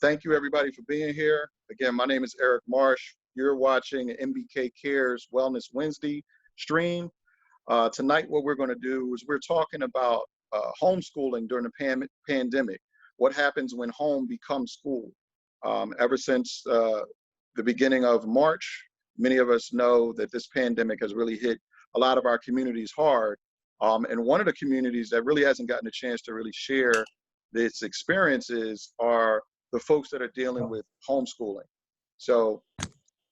Thank you, everybody, for being here. Again, my name is Eric Marsh. You're watching MBKCares Wellness Wednesday stream. Tonight, what we're going to do is we're talking about homeschooling during the pandemic. What happens when home becomes school? Ever since the beginning of March, many of us know that this pandemic has really hit a lot of our communities hard. And one of the communities that really hasn't gotten a chance to really share its experiences are the folks that are dealing with homeschooling. So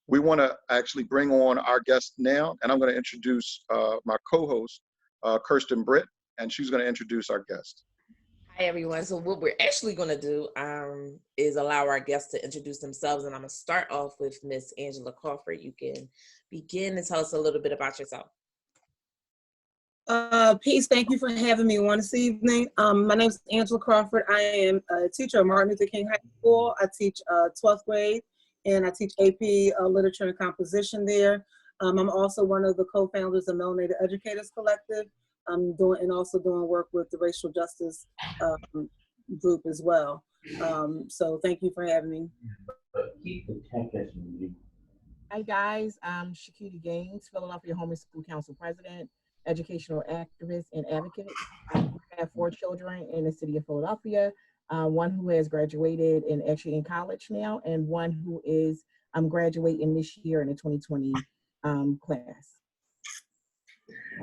we want to actually bring on our guest now, and I'm going to introduce my co-host, Kirsten Britt, and she's going to introduce our guest. Hi, everyone. So what we're actually going to do is allow our guests to introduce themselves, and I'm going to start off with Miss Angela Crawford. You can begin and tell us a little bit about yourself. Peace, thank you for having me on this evening. My name is Angela Crawford. I am a teacher at Martin Luther King High School. I teach 12th grade, and I teach AP Literature and Composition there. I'm also one of the co-founders of Melanated Educators Collective. I'm also doing work with the racial justice group as well. So thank you for having me. Hi guys, I'm Shakeda Gaines, Philadelphia Homeschool Council President, educational activist and advocate. I have 4 children in the city of Philadelphia, one who has graduated and actually in college now, and one who is graduating this year in the 2020 class.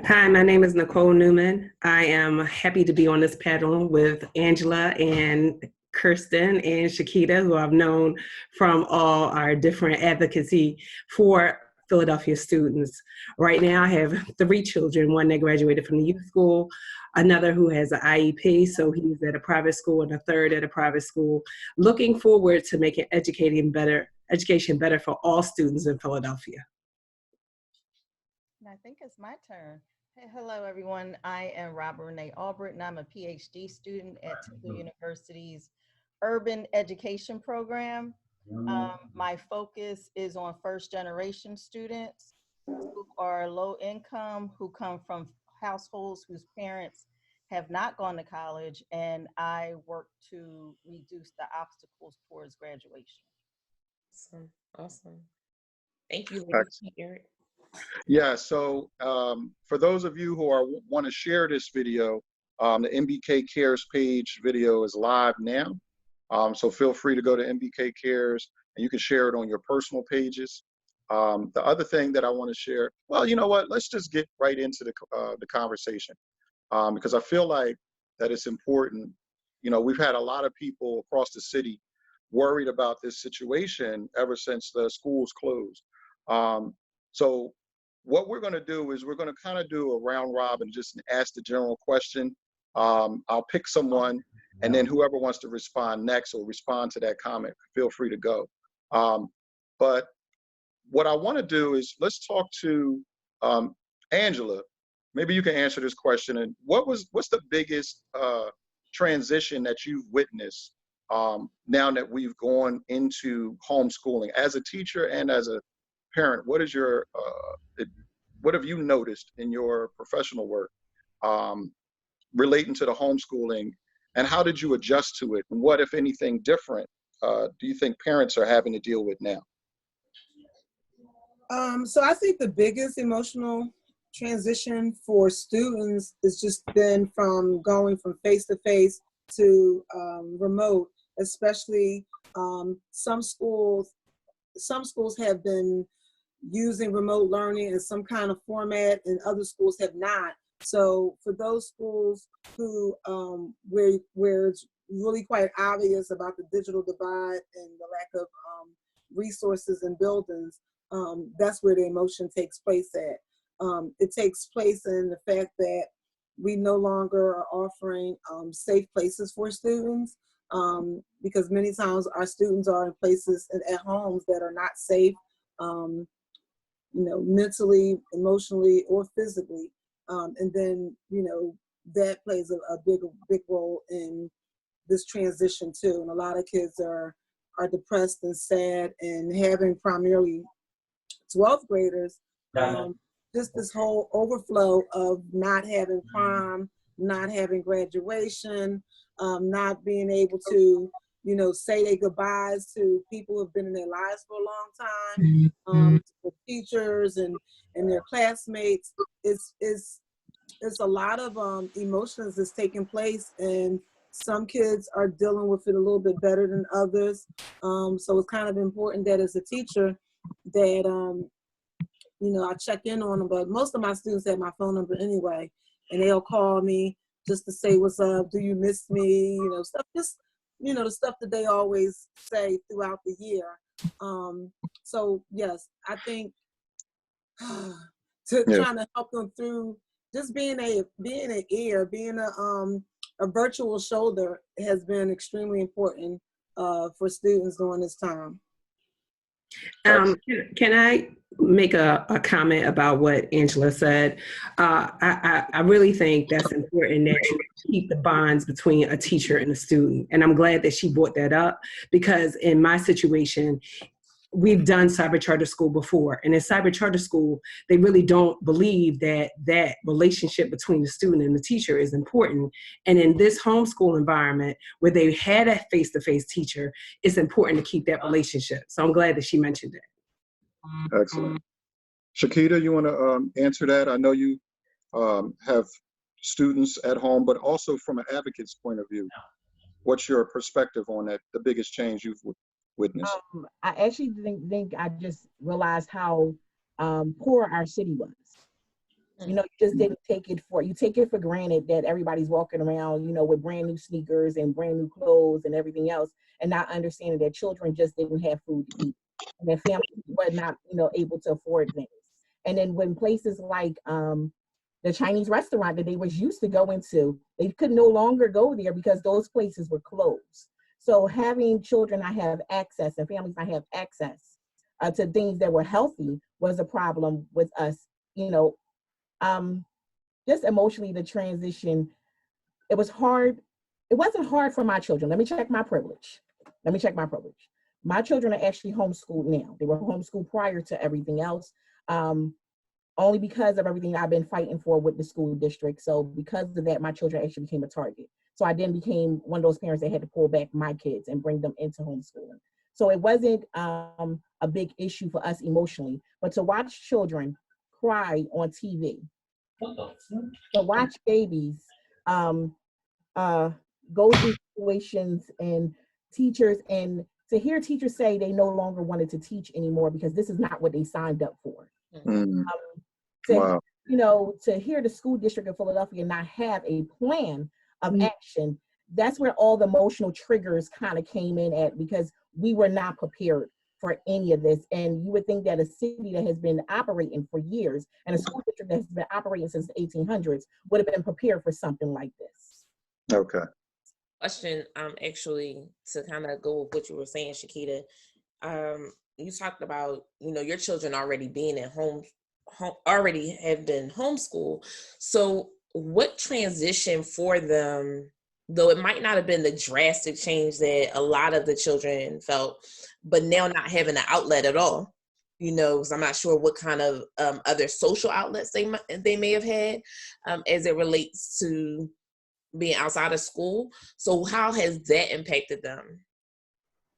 Hi, my name is Nicole Newman. I am happy to be on this panel with Angela and Kirsten and Shakeda, who I've known from all our different advocacy for Philadelphia students. Right now I have 3 children, one that graduated from the youth school, another who has an IEP, so he's at a private school, and a third at a private school. Looking forward to making education better for all students in Philadelphia. I think it's my turn. Hey, hello, everyone. I am Robin-Renee Allbritton. I'm a PhD student at Temple University's Urban Education Program. My focus is on first-generation students who are low income, who come from households whose parents have not gone to college, and I work to reduce the obstacles towards graduation. Awesome. Thank you, Eric. Yeah, so for those of you who want to share this video, the MBK Cares page video is live now. So feel free to go to MBK Cares and you can share it on your personal pages. The other thing that I want to share, well, you know what, let's just get right into the conversation because I feel like that it's important. You know, we've had a lot of people across the city worried about this situation ever since the schools closed. So what we're going to do is we're going to kind of do a round robin, just ask the general question. I'll pick someone, and then whoever wants to respond next or respond to that comment, feel free to go. But what I want to do is let's talk to Angela. Maybe you can answer this question. And what's the biggest transition that you've witnessed now that we've gone into homeschooling as a teacher and as a parent? What is your what have you noticed in your professional work relating to the homeschooling, and how did you adjust to it? And what, if anything, different do you think parents are having to deal with now? So I think the biggest emotional transition for students has just been from going from face-to-face to remote, especially some schools have been using remote learning in some kind of format and other schools have not. So for those schools who where it's really quite obvious about the digital divide and the lack of resources and buildings, that's where the emotion takes place at. It takes place in the fact that we no longer are offering safe places for students because many times our students are in places and at homes that are not safe, you know, mentally, emotionally, or physically. And then, you know, that plays a big role in this transition too. And a lot of kids are depressed and sad, and having primarily 12th graders, just this whole overflow of not having prom, not having graduation, not being able to, say their goodbyes to people who have been in their lives for a long time, to teachers and their classmates. It's a lot of emotions that's taking place, and some kids are dealing with it a little bit better than others. So it's kind of important that as a teacher that, I check in on them, but most of my students have my phone number anyway, and they'll call me just to say, what's up? Do you miss me? Stuff, just, the stuff that they always say throughout the year. So yes, I think trying to help them through just being an ear, being a virtual shoulder has been extremely important for students during this time. Can I make a comment about what Angela said? I really think that's important that you keep the bonds between a teacher and a student. And I'm glad that she brought that up, because in my situation, we've done cyber charter school before. And in cyber charter school, they really don't believe that that relationship between the student and the teacher is important. And in this homeschool environment where they had a face-to-face teacher, it's important to keep that relationship. So I'm glad that she mentioned it. Excellent. Shakeda, you want to answer that? I know you have students at home, but also from an advocate's point of view, what's your perspective on that, the biggest change you've witnessed? I actually think I just realized how poor our city was. You just didn't take it for granted that everybody's walking around, with brand new sneakers and brand new clothes and everything else, and not understanding that children just didn't have food to eat, and their families were not, able to afford things. And then when places like the Chinese restaurant that they was used to going to, they could no longer go there because those places were closed. So having children not have access and families not have access to things that were healthy was a problem with us, just emotionally the transition. It was hard. It wasn't hard for my children. Let me check my privilege. My children are actually homeschooled now. They were homeschooled prior to everything else, only because of everything I've been fighting for with the school district. So because of that, my children actually became a target. So I then became one of those parents that had to pull back my kids and bring them into homeschooling. So it wasn't a big issue for us emotionally, but to watch children cry on TV, to watch babies go through situations and teachers, and to hear teachers say they no longer wanted to teach anymore because this is not what they signed up for. Wow. To hear the school district of Philadelphia not have a plan of action, that's where all the emotional triggers kind of came in at, because we were not prepared for any of this. And you would think that a city that has been operating for years and a school district that has been operating since the 1800s would have been prepared for something like this. Okay. Question, actually, to kind of go with what you were saying, Shakeda. You talked about, your children already being at home, already have been homeschooled. So what transition for them, though it might not have been the drastic change that a lot of the children felt, but now not having an outlet at all, because I'm not sure what kind of other social outlets they may have had as it relates to being outside of school. So how has that impacted them?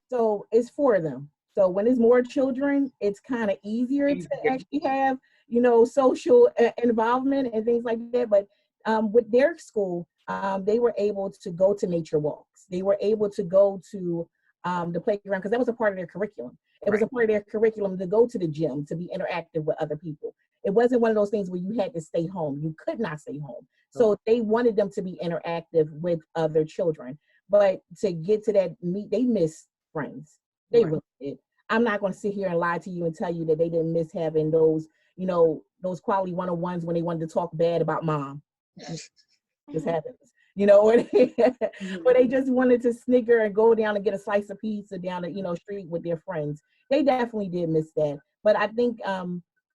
So it's for them. So when there's more children, it's kind of easier to actually have, social involvement and things like that. But with their school, they were able to go to nature walks. They were able to go to the playground because that was a part of their curriculum. It was a part of their curriculum to go to the gym, to be interactive with other people. It wasn't one of those things where you had to stay home. You could not stay home. So they wanted them to be interactive with other children. But to get to that they missed friends. They really did. I'm not going to sit here and lie to you and tell you that they didn't miss having those, those quality one-on-ones when they wanted to talk bad about mom. This happens, where they just wanted to snicker and go down and get a slice of pizza down the, street with their friends. They definitely did miss that. But I think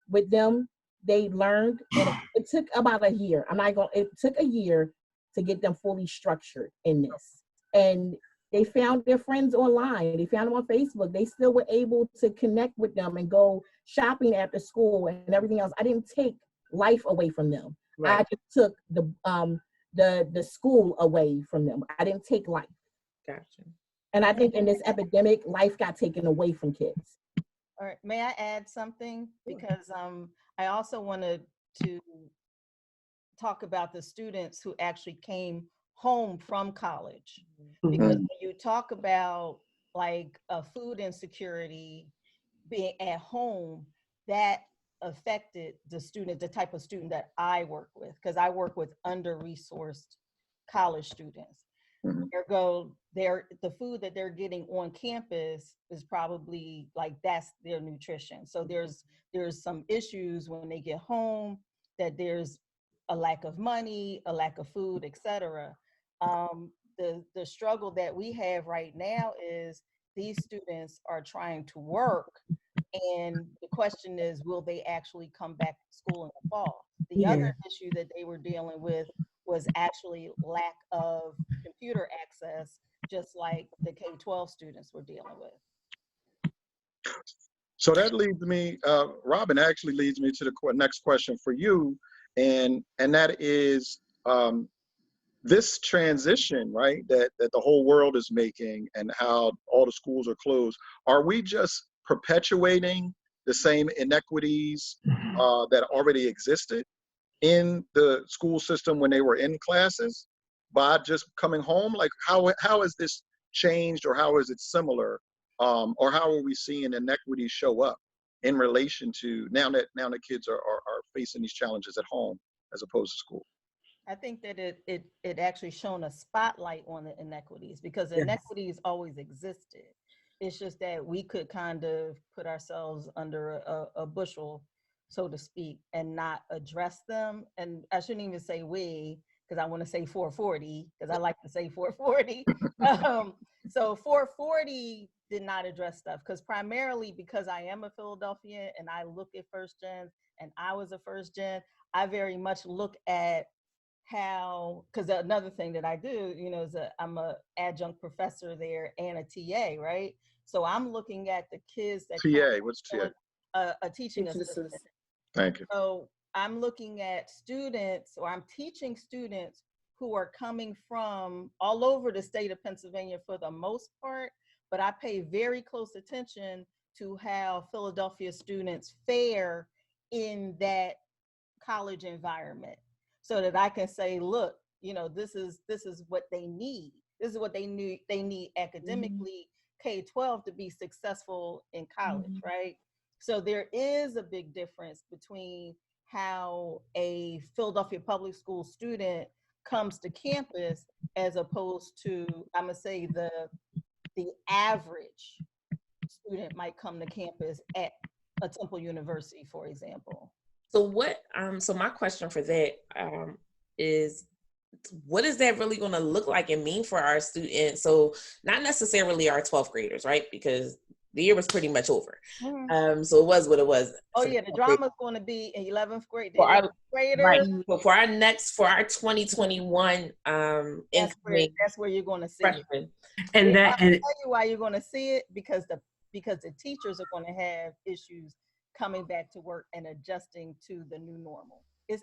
with them, they learned, and it took about a year. It took a year to get them fully structured in this. And they found their friends online. They found them on Facebook. They still were able to connect with them and go shopping after school and everything else. I didn't take life away from them. Right. I just took the school away from them. I didn't take life. Gotcha. And I think in this epidemic, life got taken away from kids. All right, may I add something? Because I also wanted to talk about the students who actually came home from college. Because when you talk about like food insecurity being at home, that affected the student, the type of student that I work with, because I work with under-resourced college students. The food that they're getting on campus is probably like that's their nutrition. So there's some issues when they get home, that there's a lack of money, a lack of food, etc. The struggle that we have right now is these students are trying to work, and the question is, will they actually come back to school in the fall? The other issue that they were dealing with was actually lack of computer access, just like the K-12 students were dealing with. So that leads me, Robin, actually leads me to the next question for you, and that is this transition, right, that the whole world is making, and how all the schools are closed. Are we just perpetuating the same inequities that already existed in the school system when they were in classes by just coming home? Like, how has this changed, or how is it similar, or how are we seeing inequities show up in relation to now that kids are facing these challenges at home as opposed to school? I think that it actually shone a spotlight on the inequities, because inequities always existed. It's just that we could kind of put ourselves under a bushel, so to speak, and not address them. And I shouldn't even say we, because I want to say 440, because I like to say 440. So 440 did not address stuff, because primarily because I am a Philadelphian and I look at first gen, and I was a first gen, I very much look at how, because another thing that I do, is I'm a adjunct professor there and a TA, right? So I'm looking at the kids that What's TA? A teaching assistant. Thank you. So I'm looking at students, or I'm teaching students who are coming from all over the state of Pennsylvania for the most part, but I pay very close attention to how Philadelphia students fare in that college environment, so that I can say, look, this is what they need. This is what they need academically, K-12, to be successful in college, right? So there is a big difference between how a Philadelphia public school student comes to campus as opposed to, I'm gonna say, the average student might come to campus at a Temple University, for example. So so my question for that is, what is that really going to look like and mean for our students? So not necessarily our 12th graders, right? Because the year was pretty much over. So it was what it was. Oh yeah, the drama is going to be in 11th grade. For our graders. Right. So for our 2021 that's where you're going to see freshmen. it. And I'll tell you why you're going to see it, because the teachers are going to have issues coming back to work and adjusting to the new normal. It's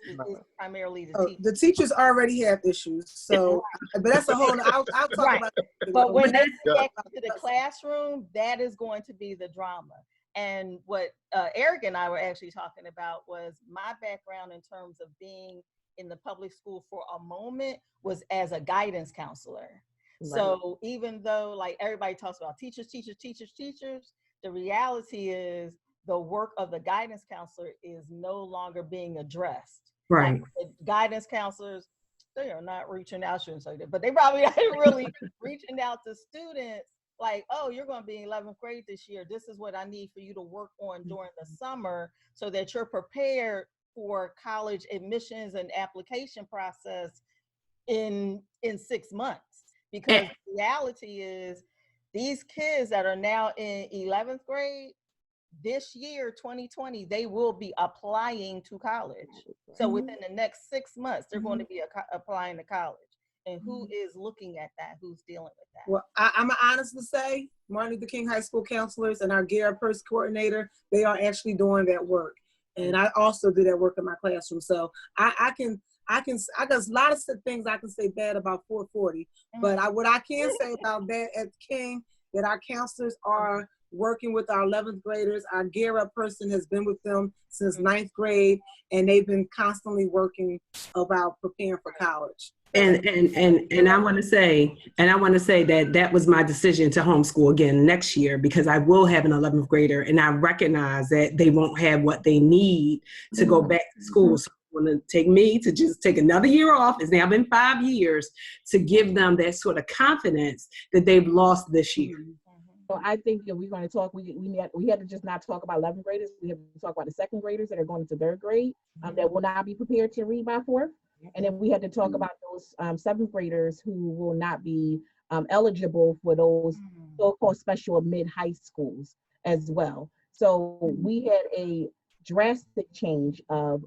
primarily the teachers. The teachers already have issues, so but that's a whole. I'll talk about that. But when they get back to the classroom, that is going to be the drama. And what Eric and I were actually talking about was my background in terms of being in the public school for a moment was as a guidance counselor. Right. So even though like everybody talks about teachers, the reality is the work of the guidance counselor is no longer being addressed. Right. Like the guidance counselors, they are not reaching out, shouldn't say that, but they probably not really reaching out to students like, oh, you're going to be in 11th grade this year. This is what I need for you to work on during the summer so that you're prepared for college admissions and application process in 6 months. Because the reality is these kids that are now in 11th grade, this year, 2020, they will be applying to college. So within the next 6 months, they're going to be applying to college. And who is looking at that? Who's dealing with that? Well, I'm honest to say, Martin Luther King High School counselors and our Gear Purse coordinator, they are actually doing that work. And I also do that work in my classroom. So I I got a lot of things I can say bad about 440, but what I can say about that at King, that our counselors are working with our 11th graders. Our Gear Up person has been with them since 9th grade, and they've been constantly working about preparing for college. And I want to say that was my decision to homeschool again next year, because I will have an 11th grader, and I recognize that they won't have what they need to go back to school. So it's going to take me to just take another year off. It's now been 5 years to give them that sort of confidence that they've lost this year. So I think that we're going to talk. We had to just not talk about 11th graders. We have to talk about the 2nd graders that are going into 3rd grade that will not be prepared to read by 4th. And then we had to talk about those 7th graders who will not be eligible for those so-called special mid-high schools as well. So we had a drastic change of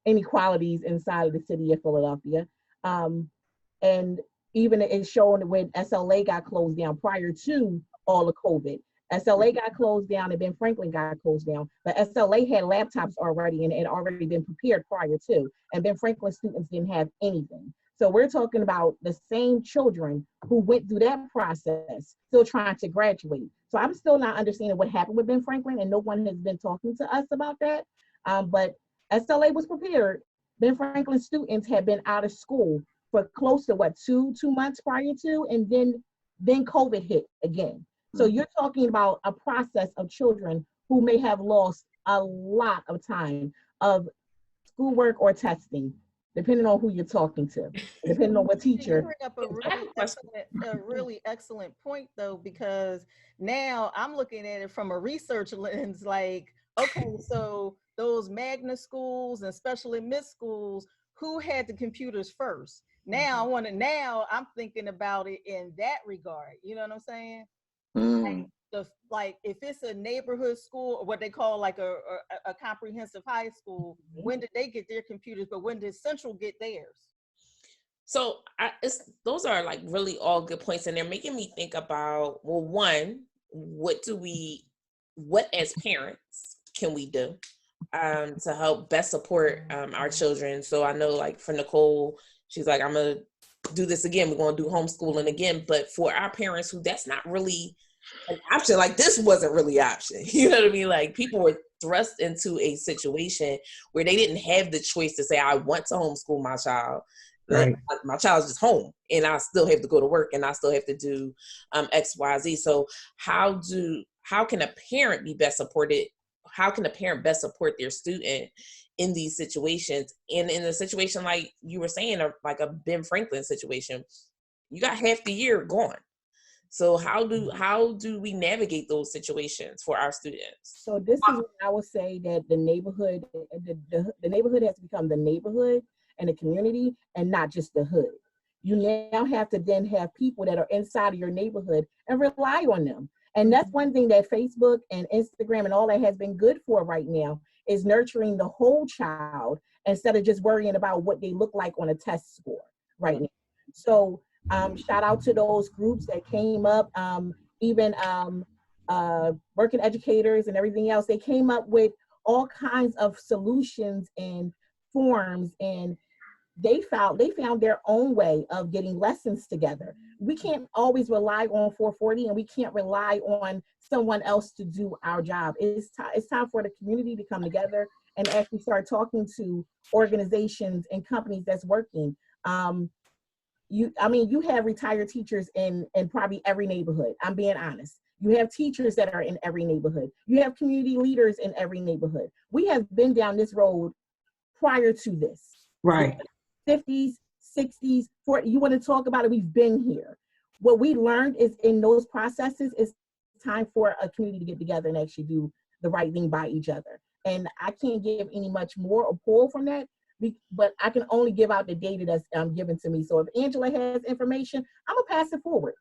inequalities inside of the city of Philadelphia. And even it's shown when SLA got closed down prior to all of COVID. SLA got closed down and Ben Franklin got closed down, but SLA had laptops already and had already been prepared prior to, and Ben Franklin students didn't have anything. So we're talking about the same children who went through that process, still trying to graduate. So I'm still not understanding what happened with Ben Franklin, and no one has been talking to us about that. But SLA was prepared. Ben Franklin students had been out of school for close to two months prior to, and then COVID hit again. So you're talking about a process of children who may have lost a lot of time of schoolwork or testing, depending on who you're talking to, depending on what teacher. You bring up a really excellent point, though, because now I'm looking at it from a research lens, like, okay, so those magnet schools and special admit schools, who had the computers first? Now I'm thinking about it in that regard. You know what I'm saying? Like if it's a neighborhood school, or what they call like a comprehensive high school, when did they get their computers, but when did Central get theirs? So those are like really all good points, and they're making me think about, well, one, what as parents can we do to help best support our children? So I know, like for Nicole, she's like, I'm gonna do this again. We're gonna do homeschooling again. But for our parents who that's not really an option, like this wasn't really an option. You know what I mean? Like people were thrust into a situation where they didn't have the choice to say, I want to homeschool my child. Right. Like, my child's just home and I still have to go to work and I still have to do X, Y, Z. So how can a parent be best supported? How can a parent best support their student in these situations? And in a situation like you were saying, like a Ben Franklin situation, you got half the year gone. So how do we navigate those situations for our students? So this is what I would say, that the neighborhood, the neighborhood has to become the neighborhood and the community, and not just the hood. You now have to then have people that are inside of your neighborhood and rely on them. And that's one thing that Facebook and Instagram and all that has been good for right now, is nurturing the whole child instead of just worrying about what they look like on a test score right now. So shout out to those groups that came up, even working educators and everything else. They came up with all kinds of solutions and forms, and they found their own way of getting lessons together. We can't always rely on 440, and we can't rely on someone else to do our job. It's time for the community to come together and actually start talking to organizations and companies that's working. You have retired teachers in probably every neighborhood. I'm being honest. You have teachers that are in every neighborhood. You have community leaders in every neighborhood. We have been down this road prior to this. Right. 50s, 60s, 40s, you want to talk about it, we've been here. What we learned is in those processes, it's time for a community to get together and actually do the right thing by each other. And I can't give any much more or pull from that, but I can only give out the data that's given to me. So if Angela has information, I'm gonna pass it forward.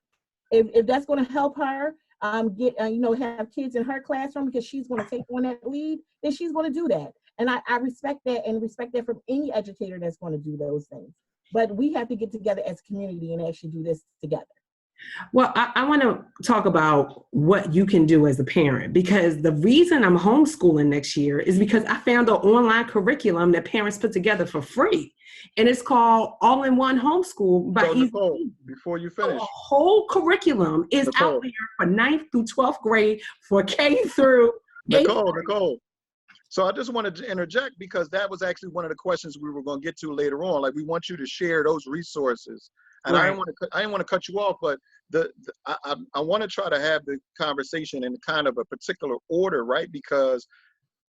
If that's gonna help her have kids in her classroom because she's gonna take on that lead, then she's gonna do that. And I respect that, and respect that from any educator that's gonna do those things. But we have to get together as a community and actually do this together. Well, I want to talk about what you can do as a parent, because the reason I'm homeschooling next year is because I found an online curriculum that parents put together for free. And it's called All-in-One Homeschool by So Nicole, before you finish, a whole curriculum is out there for 9th through 12th grade for K through 8th grade. Nicole. So I just wanted to interject because that was actually one of the questions we were going to get to later on. Like, we want you to share those resources. And Right. I didn't want to cut you off, but I want to try to have the conversation in kind of a particular order, right? Because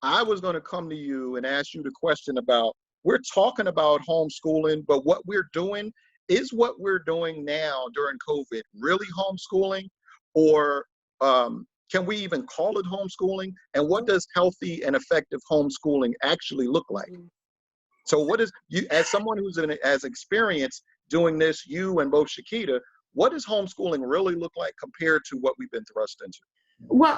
I was going to come to you and ask you the question about, we're talking about homeschooling, but what we're doing, is what we're doing now during COVID really homeschooling? Or can we even call it homeschooling? And what does healthy and effective homeschooling actually look like? So what is, you, as someone who's as experienced doing this, you and both Shakeda, what does homeschooling really look like compared to what we've been thrust into? Well,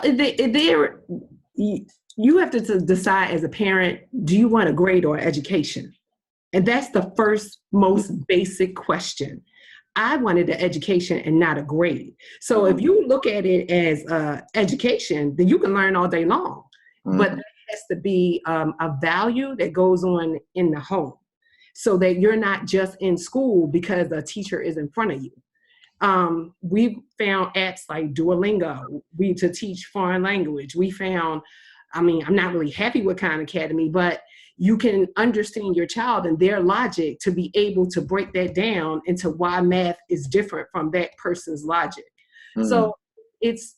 you have to decide as a parent, do you want a grade or education? And that's the first most basic question. I wanted an education and not a grade. So if you look at it as education, then you can learn all day long. But there has to be a value that goes on in the home, so that you're not just in school because a teacher is in front of you. We found apps like Duolingo to teach foreign language. We found, I'm not really happy with Khan Academy, but you can understand your child and their logic to be able to break that down into why math is different from that person's logic. So it's,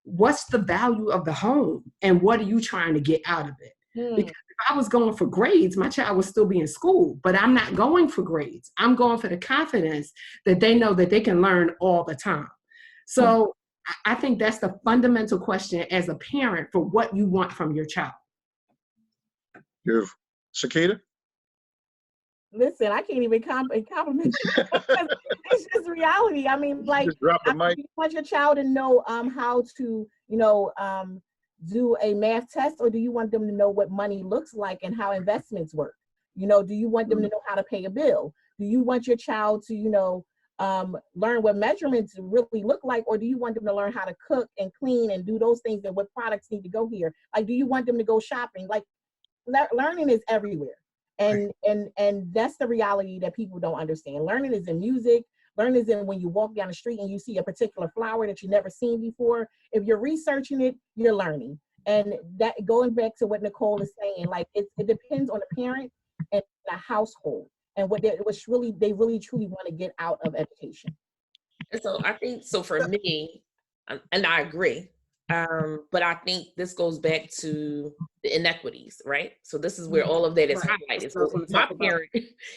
what's the value of the home and what are you trying to get out of it? Because if I was going for grades, my child would still be in school, but I'm not going for grades. I'm going for the confidence that they know that they can learn all the time. So I think that's the fundamental question as a parent for what you want from your child. Beautiful. Shakeda? Listen, I can't even compliment you. It's just reality. I mean, like, Just drop the mic. You want your child to know how to, do a math test, or do you want them to know what money looks like and how investments work? Do you want them to know how to pay a bill? Do you want your child to, learn what measurements really look like, or do you want them to learn how to cook and clean and do those things and what products need to go here? Like, do you want them to go shopping? Like, learning is everywhere. And that's the reality that people don't understand. Learning is in music. Learning is in when you walk down the street and you see a particular flower that you've never seen before. If you're researching it, you're learning. And that, going back to what Nicole is saying, like, it depends on the parent and the household and what they really truly want to get out of education. And so I think, so for me, and I agree, but I think this goes back to the inequities, right? So this is where all of that is highlighted. So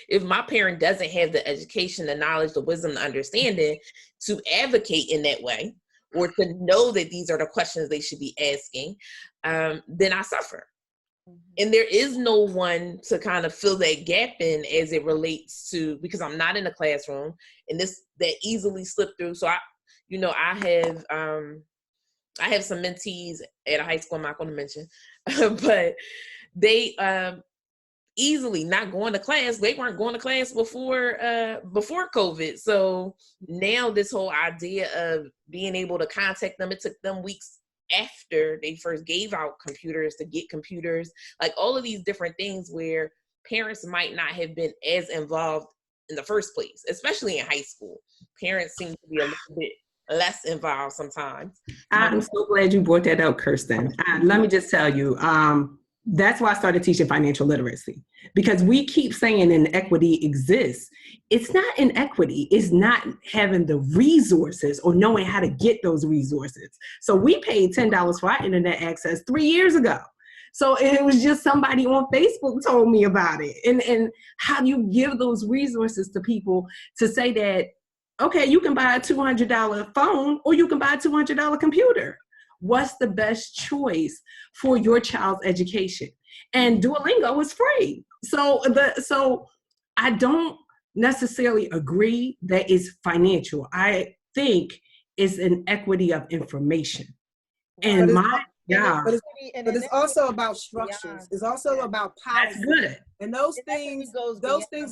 if my parent doesn't have the education, the knowledge, the wisdom, the understanding to advocate in that way, or to know that these are the questions they should be asking, then I suffer. And there is no one to kind of fill that gap in as it relates to, because I'm not in the classroom, and that easily slipped through. So I have some mentees at a high school I'm not going to mention, but they easily not going to class. They weren't going to class before COVID. So now this whole idea of being able to contact them, it took them weeks after they first gave out computers to get computers, like all of these different things where parents might not have been as involved in the first place, especially in high school. Parents seem to be a little bit less involved sometimes. I'm so glad you brought that up, Kirsten. Let me just tell you, that's why I started teaching financial literacy, because we keep saying inequity exists. It's not inequity. It's not having the resources or knowing how to get those resources. So we paid $10 for our internet access 3 years ago. So it was just somebody on Facebook told me about it. And how do you give those resources to people to say that, okay, you can buy a $200 phone or you can buy a $200 computer. What's the best choice for your child's education? And Duolingo is free. So I don't necessarily agree that it's financial. I think it's an equity of information. And but it's also about structures. It's also about policy. That's good. And those things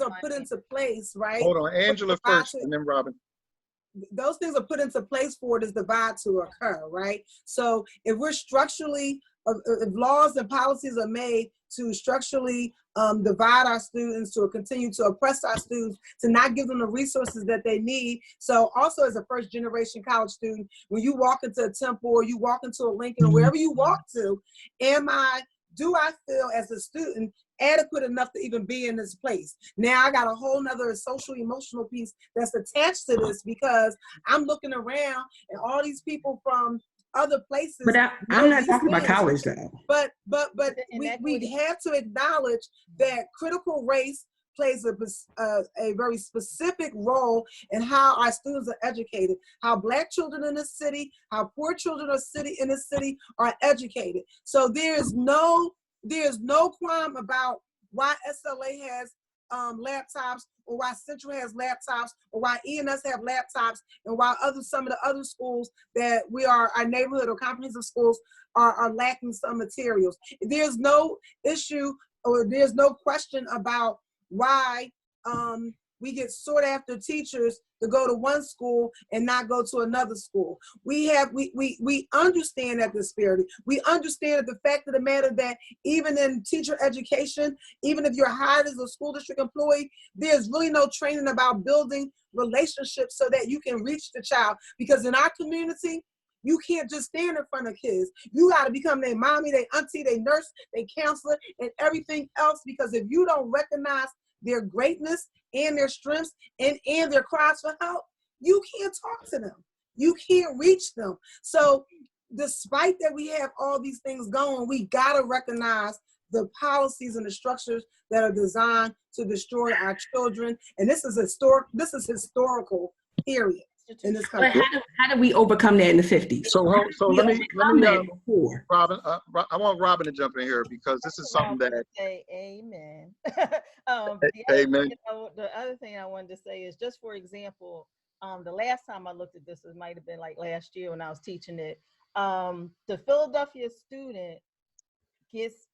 are put into place, right? Hold on, Angela first, and then Robin. those things are put into place for this divide to occur, right? So if we're structurally, if laws and policies are made to structurally divide our students, to continue to oppress our students, to not give them the resources that they need. So also as a first generation college student, when you walk into a Temple or you walk into a Lincoln or wherever you walk to, do I feel as a student adequate enough to even be in this place? Now I got a whole nother social emotional piece that's attached to this, because I'm looking around and all these people from other places. But I'm not talking about college though. But we have to acknowledge that critical race plays a very specific role in how our students are educated, how Black children in this city, how poor children in this city are educated. So there's no qualm about why SLA has laptops, or why Central has laptops, or why ENS have laptops, and why some of the other schools that our neighborhood or comprehensive schools are lacking some materials. There's no issue, or there's no question about why we get sought after teachers to go to one school and not go to another school. We understand that disparity. We understand the fact of the matter that even in teacher education, even if you're hired as a school district employee, there's really no training about building relationships so that you can reach the child. Because in our community, you can't just stand in front of kids. You got to become their mommy, their auntie, their nurse, their counselor, and everything else. Because if you don't recognize their greatness and their strengths and their cries for help, you can't talk to them. You can't reach them. So despite that we have all these things going, we got to recognize the policies and the structures that are designed to destroy our children. And this is historical period in this country. But how do we overcome that in the 50s? So let me Robin, I want Robin to jump in here, because this is something that. Say amen. Amen. The other thing I wanted to say is, just for example, the last time I looked at this, it might have been like last year when I was teaching it. The Philadelphia student gets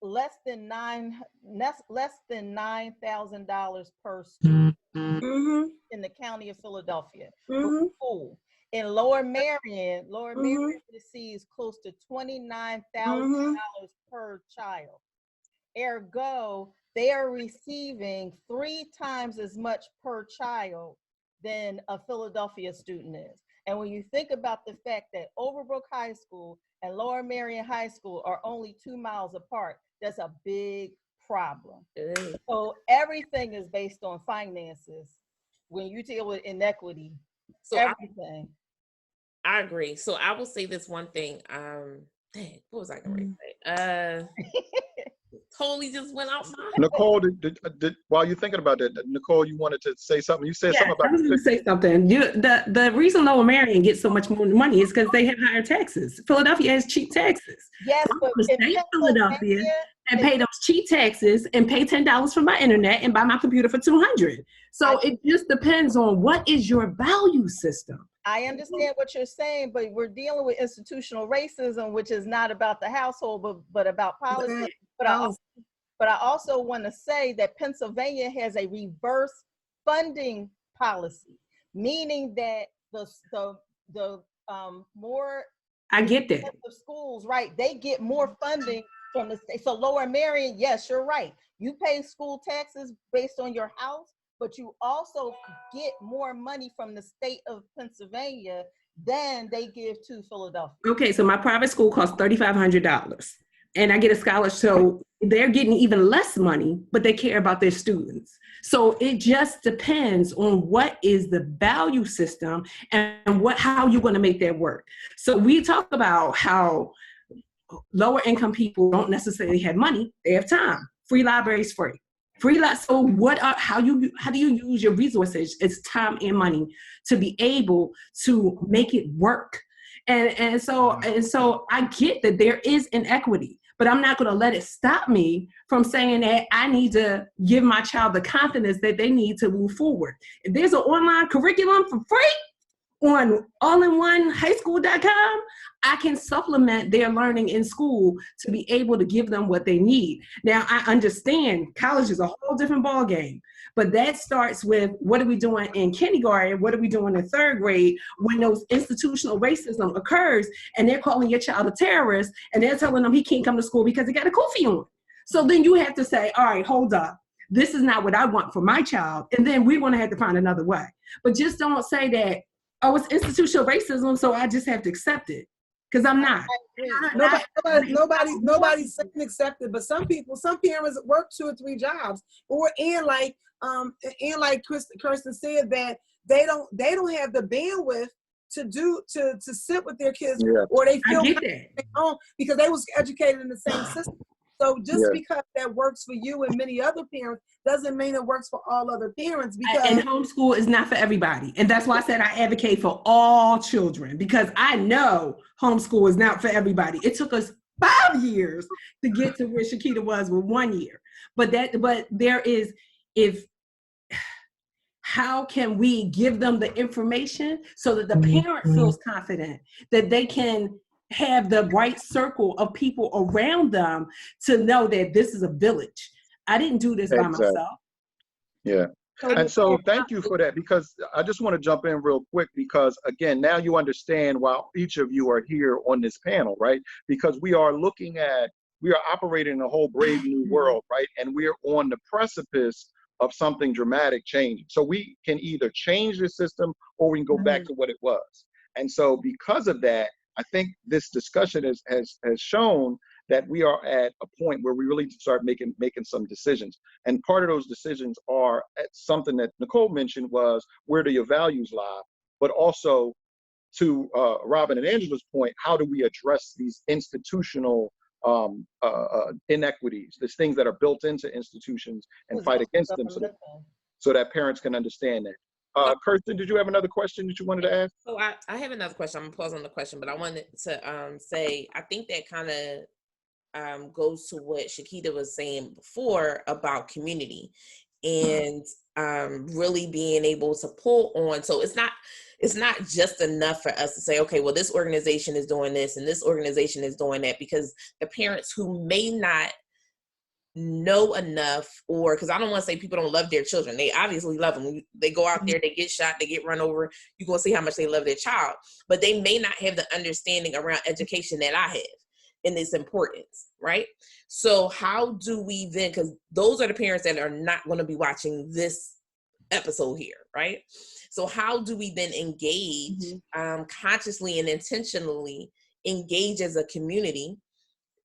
less than $9,000 per student in the county of Philadelphia for school. In Lower Marion receives close to $29,000 per child. Ergo, they are receiving 3 times as much per child than a Philadelphia student is. And when you think about the fact that Overbrook High School and Lower Marion High School are only 2 miles apart, that's a big problem. So everything is based on finances when you deal with inequity. So everything. I agree. So I will say this one thing. Dang, what was I going to say? Totally just went out my head. Nicole, while you're thinking about that, Nicole, you wanted to say something. You said something about. I was going to say something. The reason Lower Marion gets so much more money is because they have higher taxes. Philadelphia has cheap taxes. Yes, but stay in Philadelphia and pay those cheap taxes and pay $10 for my internet and buy my computer for $200. So it just depends on what is your value system. I understand what you're saying, but we're dealing with institutional racism, which is not about the household, but about policy. But I also want to say that Pennsylvania has a reverse funding policy, meaning that the more I get that schools, right? They get more funding from the state. So Lower Marion, yes, you're right. You pay school taxes based on your house, but you also get more money from the state of Pennsylvania than they give to Philadelphia. Okay, so my private school costs $3,500 and I get a scholarship. So they're getting even less money, but they care about their students. So it just depends on what is the value system and how you're going to make that work. So we talk about how lower income people don't necessarily have money, they have time. Free libraries, free. So how do you use your resources? It's time and money to be able to make it work. And so I get that there is inequity, but I'm not going to let it stop me from saying that I need to give my child the confidence that they need to move forward. If there's an online curriculum for free, on all-in-one-highschool.com, I can supplement their learning in school to be able to give them what they need. Now, I understand college is a whole different ballgame, but that starts with what are we doing in kindergarten, what are we doing in third grade when those institutional racism occurs and they're calling your child a terrorist and they're telling them he can't come to school because he got a kufi on. So then you have to say, all right, hold up. This is not what I want for my child. And then we're going to have to find another way. But just don't say that, oh, it's institutional racism, so I just have to accept it. Because I'm not. Nobody's saying accept it, but some parents work 2 or 3 jobs, and like Kirsten said, that they don't have the bandwidth to sit with their kids, or they feel because they was educated in the same system. So just because that works for you and many other parents doesn't mean it works for all other parents. And homeschool is not for everybody. And that's why I said I advocate for all children, because I know homeschool is not for everybody. It took us 5 years to get to where Shakeda was with 1 year. But there is, how can we give them the information so that the parent feels confident that they can have the right circle of people around them to know that this is a village. I didn't do this by myself. Yeah. And so thank you for that, because I just want to jump in real quick, because again, now you understand why each of you are here on this panel, right? Because we are operating in a whole brave new world, right? And we're on the precipice of something dramatic changing. So we can either change the system or we can go back to what it was. And so because of that, I think this discussion has shown that we are at a point where we really start making some decisions. And part of those decisions are something that Nicole mentioned, was where do your values lie? But also, to Robin and Angela's point, how do we address these institutional inequities, these things that are built into institutions, and fight against them so that parents can understand that. Kirsten, did you have another question that you wanted to ask? So I have another question. I'm gonna pause on the question, but I wanted to say, I think that kind of goes to what Shakeda was saying before about community and really being able to pull on. So it's not just enough for us to say, okay, well, this organization is doing this and this organization is doing that, because the parents who may not know enough, or because I don't want to say people don't love their children. They obviously love them. They go out there, they get shot, they get run over. You're going to see how much they love their child, but they may not have the understanding around education that I have and its importance, right? So how do we then, because those are the parents that are not going to be watching this episode here, right? So how do we then engage consciously and intentionally engage as a community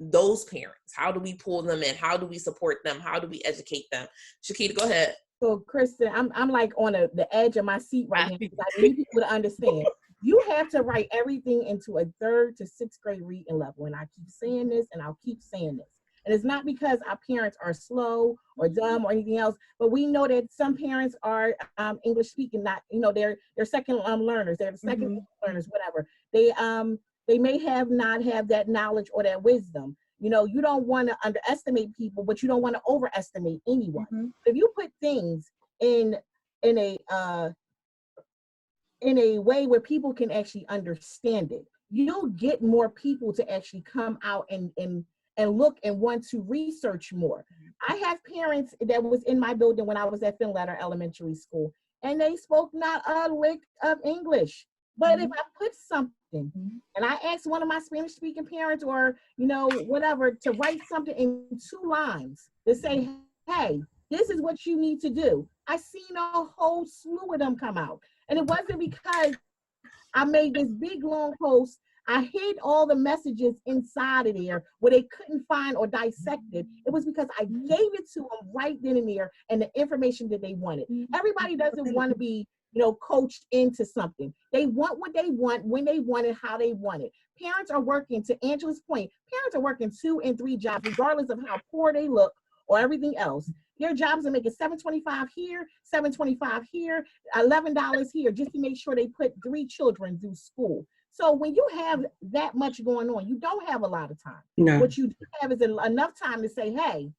those parents? How do we pull them in? How do we support them? How do we educate them? Shakeda, go ahead. So Kristen, I'm like on the edge of my seat right now, because I need people to understand. You have to write everything into a 3rd to 6th grade reading level. And I keep saying this and I'll keep saying this. And it's not because our parents are slow or dumb or anything else, but we know that some parents are English speaking, not, they're second learners, they're second learners, whatever. They may not have that knowledge or that wisdom. You don't want to underestimate people, but you don't want to overestimate anyone. If you put things in a way where people can actually understand it, you'll get more people to actually come out and look and want to research more. I have parents that was in my building when I was at Finletter Elementary School, and they spoke not a lick of English. But if I put something, and I asked one of my Spanish speaking parents or, whatever, to write something in 2 lines to say, hey, this is what you need to do, I seen a whole slew of them come out. And it wasn't because I made this big long post. I hid all the messages inside of there where they couldn't find or dissect it. It was because I gave it to them right then and there, and the information that they wanted. Everybody doesn't want to be coached into something. They want what they want, when they want it, how they want it. Parents are working, to Angela's point, parents are working 2 and 3 jobs, regardless of how poor they look or everything else. Their jobs are making $7.25 here, $7.25 here, $11 here, just to make sure they put 3 children through school. So when you have that much going on, you don't have a lot of time. No. What you do have is enough time to say, hey,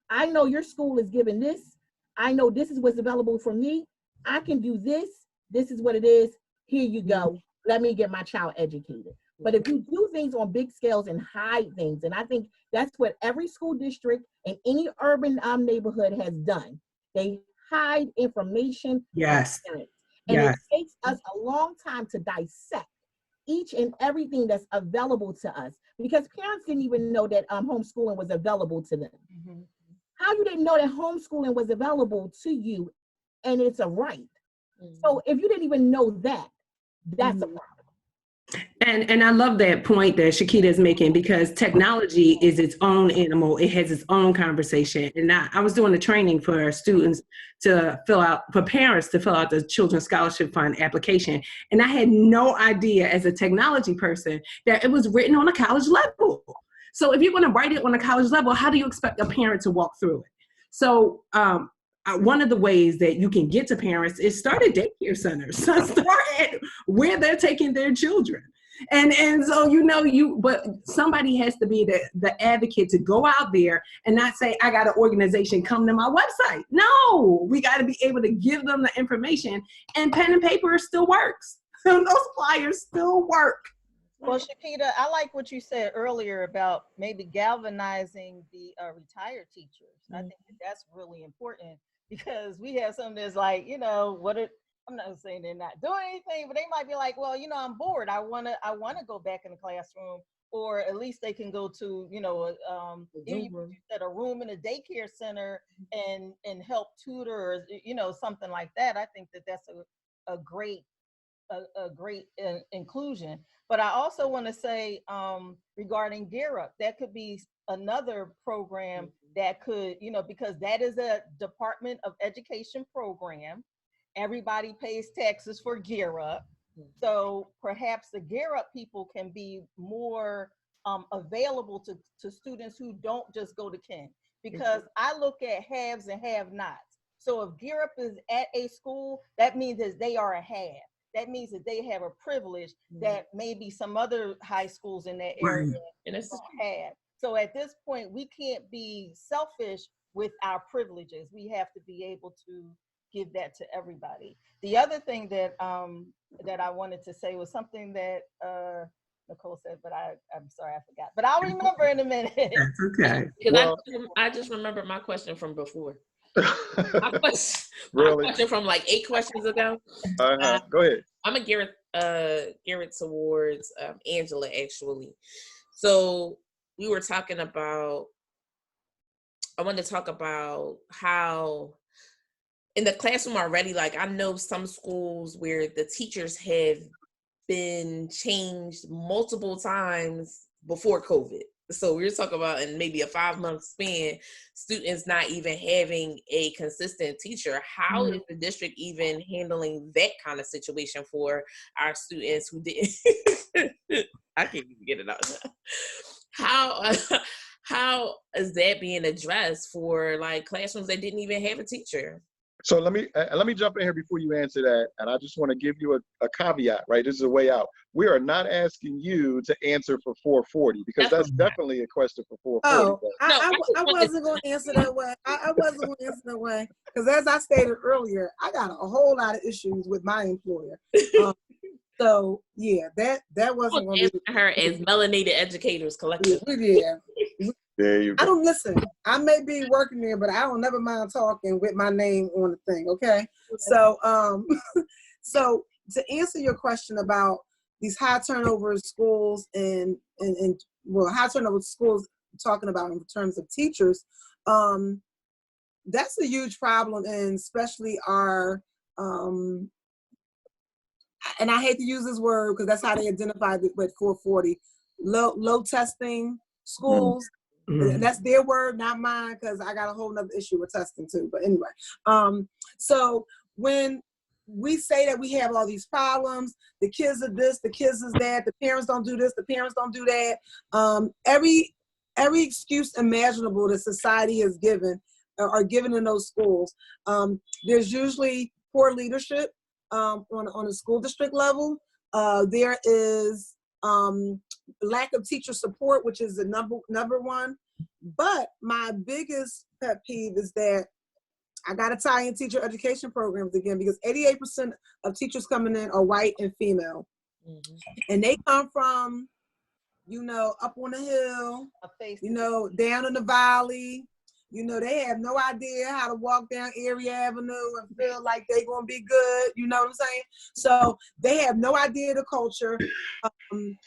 I know your school is giving this. I know this is what's available for me. I can do this. This is what it is. here you go, let me get my child educated. But if you do things on big scales and hide things, and I think that's what every school district and any urban neighborhood has done. They hide information from Yes. parents. And it takes us a long time to dissect each and everything that's available to us, because parents didn't even know that homeschooling was available to them. How you didn't know that homeschooling was available to you and it's a right? So if you didn't even know that, that's a problem. And I love that point that Shakeda is making, because technology is its own animal. It has its own conversation. And I was doing a training for students to fill out, for parents to fill out the Children's Scholarship Fund application. And I had no idea as a technology person that it was written on a college level. So if you're going to write it on a college level, how do you expect a parent to walk through it? So one of the ways that you can get to parents is start at daycare centers. Start at where they're taking their children. And so, but somebody has to be the advocate to go out there and not say, I got an organization, come to my website. No, we got to be able to give them the information, and pen and paper still works. Those flyers still work. Well, Shakeda, I like what you said earlier about maybe galvanizing the retired teachers. I think that's really important, because we have some that's like, I'm not saying they're not doing anything, but they might be like, well, I'm bored. I wanna go back in the classroom, or at least they can go to, a room in a daycare center and help tutor, or something like that. I think that's a great inclusion. But I also want to say regarding Gear Up, that could be another program that could, because that is a Department of Education program. Everybody pays taxes for Gear Up. So perhaps the Gear Up people can be more available to students who don't just go to Ken. Because I look at haves and have-nots. So if Gear Up is at a school, that means that they are a have. That means that they have a privilege that maybe some other high schools in that area don't have. So at this point, we can't be selfish with our privileges. We have to be able to give that to everybody. The other thing that that I wanted to say was something that Nicole said, but I'm sorry, I forgot. But I'll remember in a minute. That's okay. Because I just remember my question from before. My question from like 8 questions ago. Go ahead. I'm gonna gear it towards Angela, actually. So we were talking about, I wanted to talk about how in the classroom already, like I know some schools where the teachers have been changed multiple times before COVID. So we were talking about in maybe a 5-month span, students not even having a consistent teacher. How is the district even handling that kind of situation for our students who didn't? I can't even get it out. How is that being addressed for like classrooms that didn't even have a teacher? So let me jump in here before you answer that, and I just want to give you a caveat, right? This is a way out. We are not asking you to answer for 440, because that's definitely a question for 440. Oh, I wasn't going to answer that way. I wasn't going to answer that way, because as I stated earlier, I got a whole lot of issues with my employer. So yeah, that wasn't going to be her as melanated educators collective. Yeah. There you go. I don't listen. I may be working there, but I don't never mind talking with my name on the thing. Okay. So, so to answer your question about these high turnover schools and high turnover schools, talking about in terms of teachers, that's a huge problem, and especially our, and I hate to use this word because that's how they identified it with 440, low testing schools. That's their word, not mine, because I got a whole nother issue with testing too. But anyway, so when we say that we have all these problems, the kids are this, the kids is that, the parents don't do this, the parents don't do that. Every excuse imaginable that society has given are given in those schools. There's usually poor leadership on a school district level. There is lack of teacher support, which is the number one. But my biggest pet peeve is that I got to tie in teacher education programs again, because 88% of teachers coming in are white and female. Mhm. And they come from, up on the hill, down in the valley. They have no idea how to walk down Erie Avenue and feel like they're going to be good. You know what I'm saying? So they have no idea of the culture.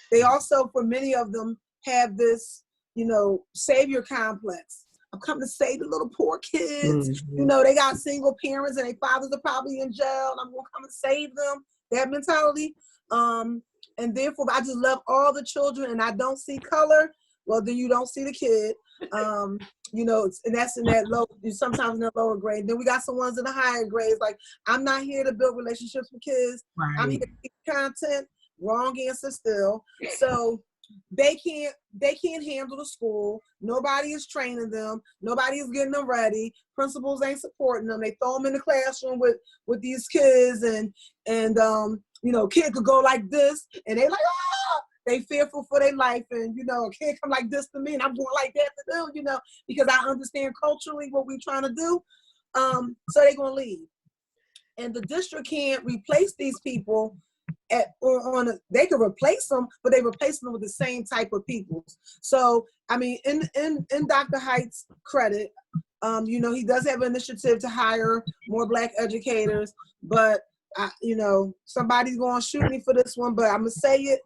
They also, for many of them, have this, savior complex. I'm coming to save the little poor kids. Mhm. They got single parents and their fathers are probably in jail, and I'm going to come and save them. That mentality. And therefore, I just love all the children, and I don't see color. Well, then you don't see the kid. And that's in that low, sometimes in the lower grade. Then we got some ones in the higher grades. Like, I'm not here to build relationships with kids. Right. I'm here to teach content. Wrong answer still. So they can't handle the school. Nobody is training them. Nobody is getting them ready. Principals ain't supporting them. They throw them in the classroom with these kids, and kid could go like this, and they like, ah! They fearful for their life, and a kid come like this to me, and I'm going like that to them, because I understand culturally what we're trying to do. So they're gonna leave, and the district can't replace these people. They could replace them, but they replace them with the same type of people. So I mean, in Dr. Height's credit, he does have an initiative to hire more Black educators, but somebody's gonna shoot me for this one, but I'm gonna say it.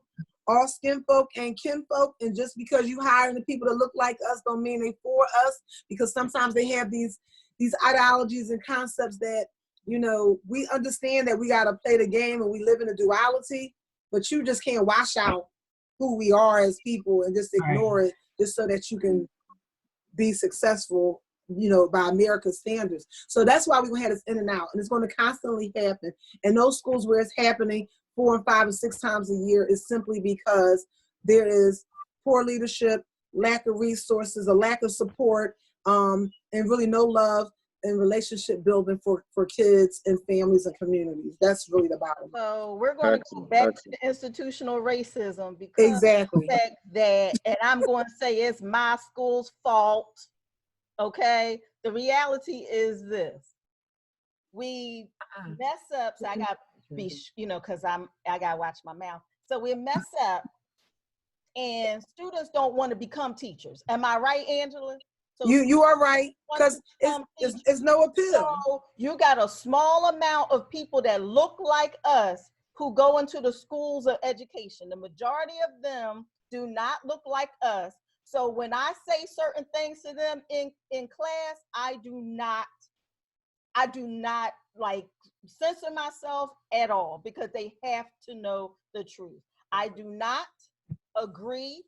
All skin folk and kin folk, and just because you hiring the people that look like us don't mean they for us, because sometimes they have these ideologies and concepts that, we understand that we got to play the game and we live in a duality, but you just can't wash out who we are as people and just ignore it just so that you can be successful, by America's standards. So that's why we're going to have this in and out, and it's going to constantly happen. And those schools where it's happening 4 and 5 and 6 times a year is simply because there is poor leadership, lack of resources, a lack of support, and really no love and relationship building for kids and families and communities. That's really the bottom. So we're going to go back to the institutional racism, because exactly the fact that, and I'm going to say it's my school's fault. Okay, the reality is this: we mess up. So I got be, because I gotta watch my mouth. So we mess up, and students don't want to become teachers. Am I right, Angela? So you are right, because it's no appeal. So you got a small amount of people that look like us who go into the schools of education. The majority of them do not look like us. So when I say certain things to them in class, I do not like censor myself at all, because they have to know the truth. I do not agree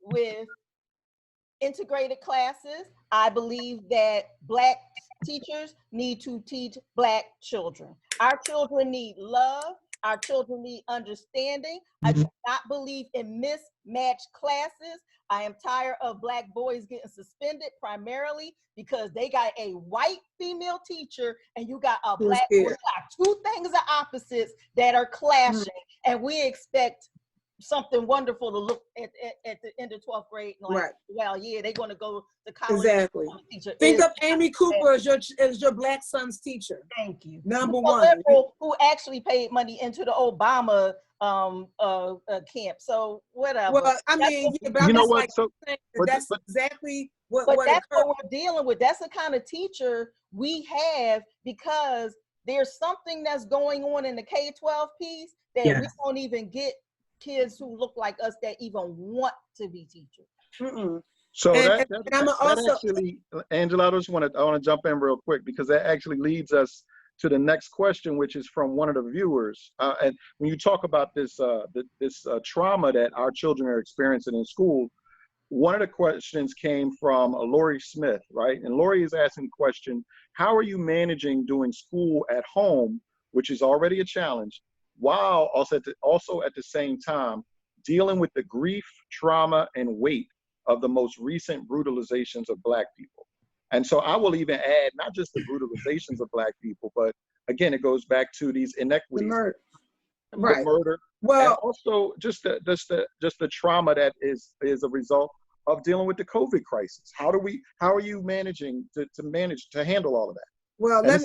with integrated classes. I believe that Black teachers need to teach Black children. Our children need love. Our children need understanding. I do not believe in mismatched classes. I am tired of Black boys getting suspended primarily because they got a white female teacher and you got a Black boy. Got two things of opposites that are clashing, and we expect something wonderful to look at the end of 12th grade and like, well, yeah, they're going to go to college. Exactly. Think of Amy Cooper as your Black son's teacher. Thank you. Number one. Who actually paid money into the Obama camp. So whatever. Well, I mean, you know what? So that's exactly what. But that's what we're dealing with. That's the kind of teacher we have, because there's something that's going on in the K-12 piece that we don't even get kids who look like us that even want to be teachers. So that actually, Angela, I want to jump in real quick, because that actually leads us to the next question, which is from one of the viewers. And when you talk about this trauma that our children are experiencing in school, one of the questions came from Lori Smith, right? And Lori is asking the question: how are you managing doing school at home, which is already a challenge, while also at the same time dealing with the grief, trauma, and weight of the most recent brutalizations of Black people? And so I will even add not just the brutalizations of Black people, but again, it goes back to these inequities, the murder, well, and also just the trauma that is a result of dealing with the COVID crisis. How are you managing to handle all of that? Well, And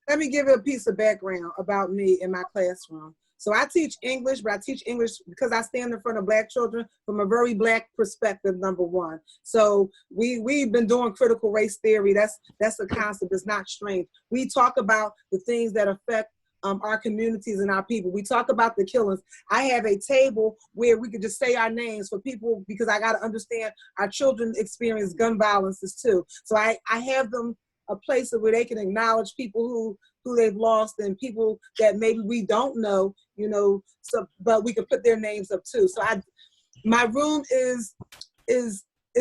let me give you a piece of background about me in my classroom. So I teach English, but I teach English because I stand in front of Black children from a very Black perspective, number one. So we've been doing critical race theory. That's a concept. It's not strange. We talk about the things that affect our communities and our people. We talk about the killings. I have a table where we could just say our names for people, because I got to understand our children experience gun violences too. So I have them a place where they can acknowledge people who they've lost and people that maybe we don't know, you know, so, but we can put their names up too. So my room is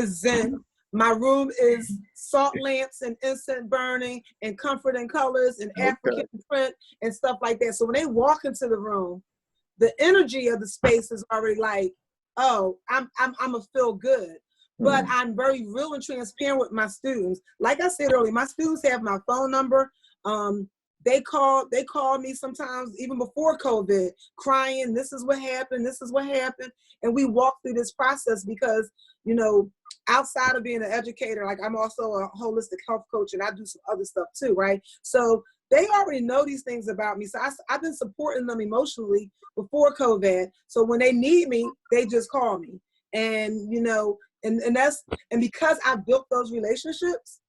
zen. My room is salt lamps and incense burning and comfort and colors and African print and stuff like that. So when they walk into the room, the energy of the space is already like, oh, I'm a feel good. But I'm very real and transparent with my students. Like I said earlier, my students have my phone number. They call me sometimes, even before COVID, crying, this is what happened, this is what happened. And we walk through this process because, you know, outside of being an educator, like I'm also a holistic health coach and I do some other stuff too, right? So they already know these things about me. So I've been supporting them emotionally before COVID. So when they need me, they just call me. And, you know, and because I built those relationships,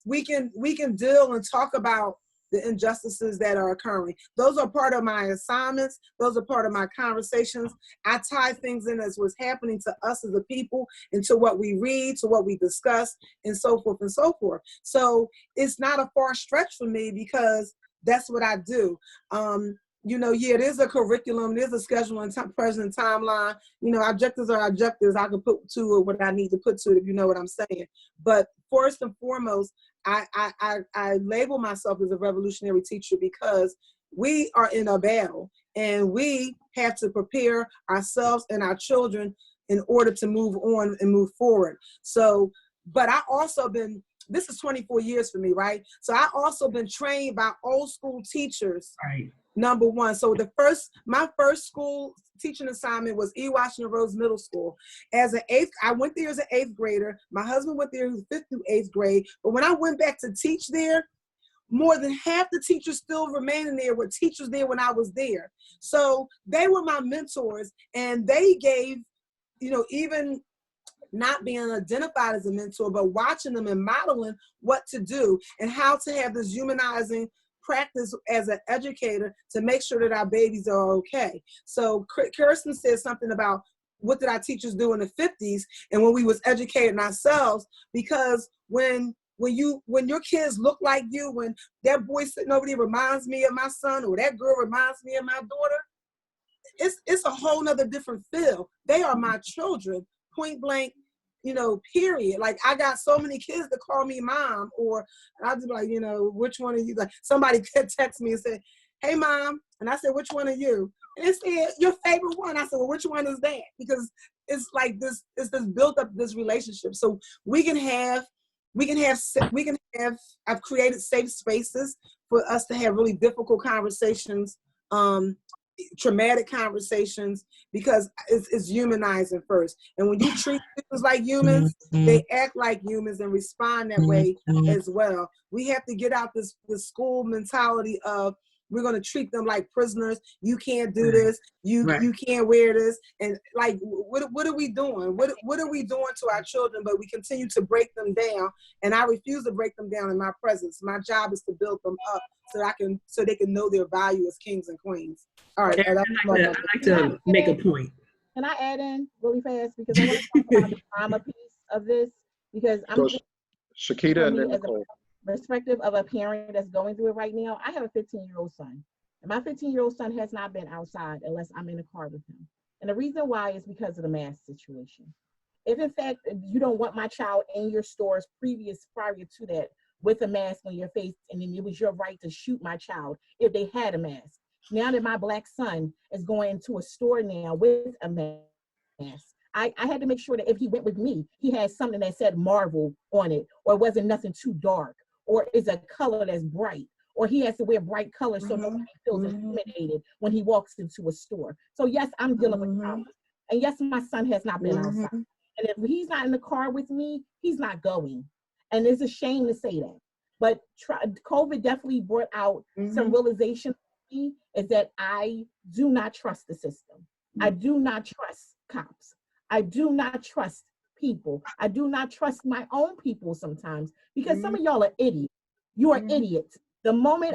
we can deal and talk about the injustices that are occurring. Those are part of my assignments. Those are part of my conversations. I tie things in as what's happening to us as a people, and to what we read, to what we discuss, and so forth and so forth. So it's not a far stretch for me because that's what I do. You know, yeah, there's a curriculum, there's a schedule and present timeline. You know, objectives are objectives. I can put to it what I need to put to it, if you know what I'm saying. But first and foremost, I label myself as a revolutionary teacher because we are in a battle and we have to prepare ourselves and our children in order to move on and move forward. So, but I also this is 24 years for me, right? So I also been trained by old school teachers. Right. Number one. So my first school teaching assignment was E. Washington Rose Middle School. I went there as an 8th grader. My husband went there who's 5th through 8th grade. But when I went back to teach there, more than half the teachers still remaining there were teachers there when I was there. So they were my mentors, and they gave, you know, even not being identified as a mentor, but watching them and modeling what to do and how to have this humanizing practice as an educator to make sure that our babies are okay. So Kirsten said something about what did our teachers do in the 50s and when we was educating ourselves, because when your kids look like you, when that boy sitting over there reminds me of my son or that girl reminds me of my daughter, it's a whole nother different feel. They are my children, point blank, you know, period. Like I got so many kids that call me mom, or I'll just be like, you know, which one of you? Like somebody could text me and say, hey mom, and I said, which one are you? And they said, your favorite one. I said, well, which one is that? Because it's like this, it's this built up this relationship. So I've created safe spaces for us to have really difficult conversations, traumatic conversations, because it's humanizing first. And when you treat humans like humans, they act like humans and respond that way as well. We have to get out this school mentality of we're going to treat them like prisoners. You can't do this. You can't wear this. And like, what are we doing? What are we doing to our children? But we continue to break them down. And I refuse to break them down in my presence. My job is to build them up so they can know their value as kings and queens. All right. I'd like to make a point. Can I add in really fast? Because I want to talk about the trauma piece of this, because I'm Shakeda and then Nicole. Perspective of a parent that's going through it right now. I have a 15-year-old son, and my 15-year-old son has not been outside unless I'm in a car with him. And the reason why is because of the mask situation. If in fact you don't want my child in your stores prior to that with a mask on your face, and then it was your right to shoot my child if they had a mask. Now that my Black son is going to a store now with a mask, I had to make sure that if he went with me, he had something that said Marvel on it, or it wasn't nothing too dark, or is a color that's bright, or he has to wear bright colors so nobody feels intimidated when he walks into a store. So yes, I'm dealing with trauma. And yes, my son has not been outside. And if he's not in the car with me, he's not going. And it's a shame to say that. But COVID definitely brought out some realization for me, is that I do not trust the system. I do not trust cops. I do not trust people. I do not trust my own people sometimes, because some of y'all are idiots. You are idiots. The moment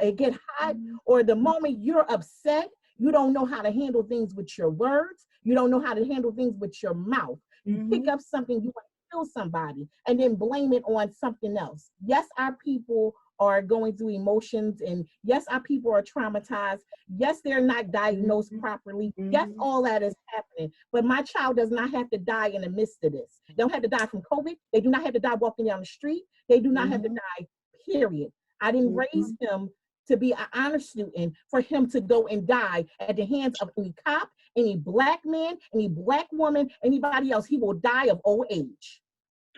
it get hot, or the moment you're upset, you don't know how to handle things with your words. You don't know how to handle things with your mouth. You pick up something, you want to kill somebody, and then blame it on something else. Yes, our people are going through emotions, and yes, our people are traumatized. Yes, they're not diagnosed properly. Yes, all that is happening. But my child does not have to die in the midst of this. They don't have to die from COVID. They do not have to die walking down the street. They do not have to die, period. I didn't raise him to be an honor student for him to go and die at the hands of any cop, any black man, any black woman, anybody else. He will die of old age.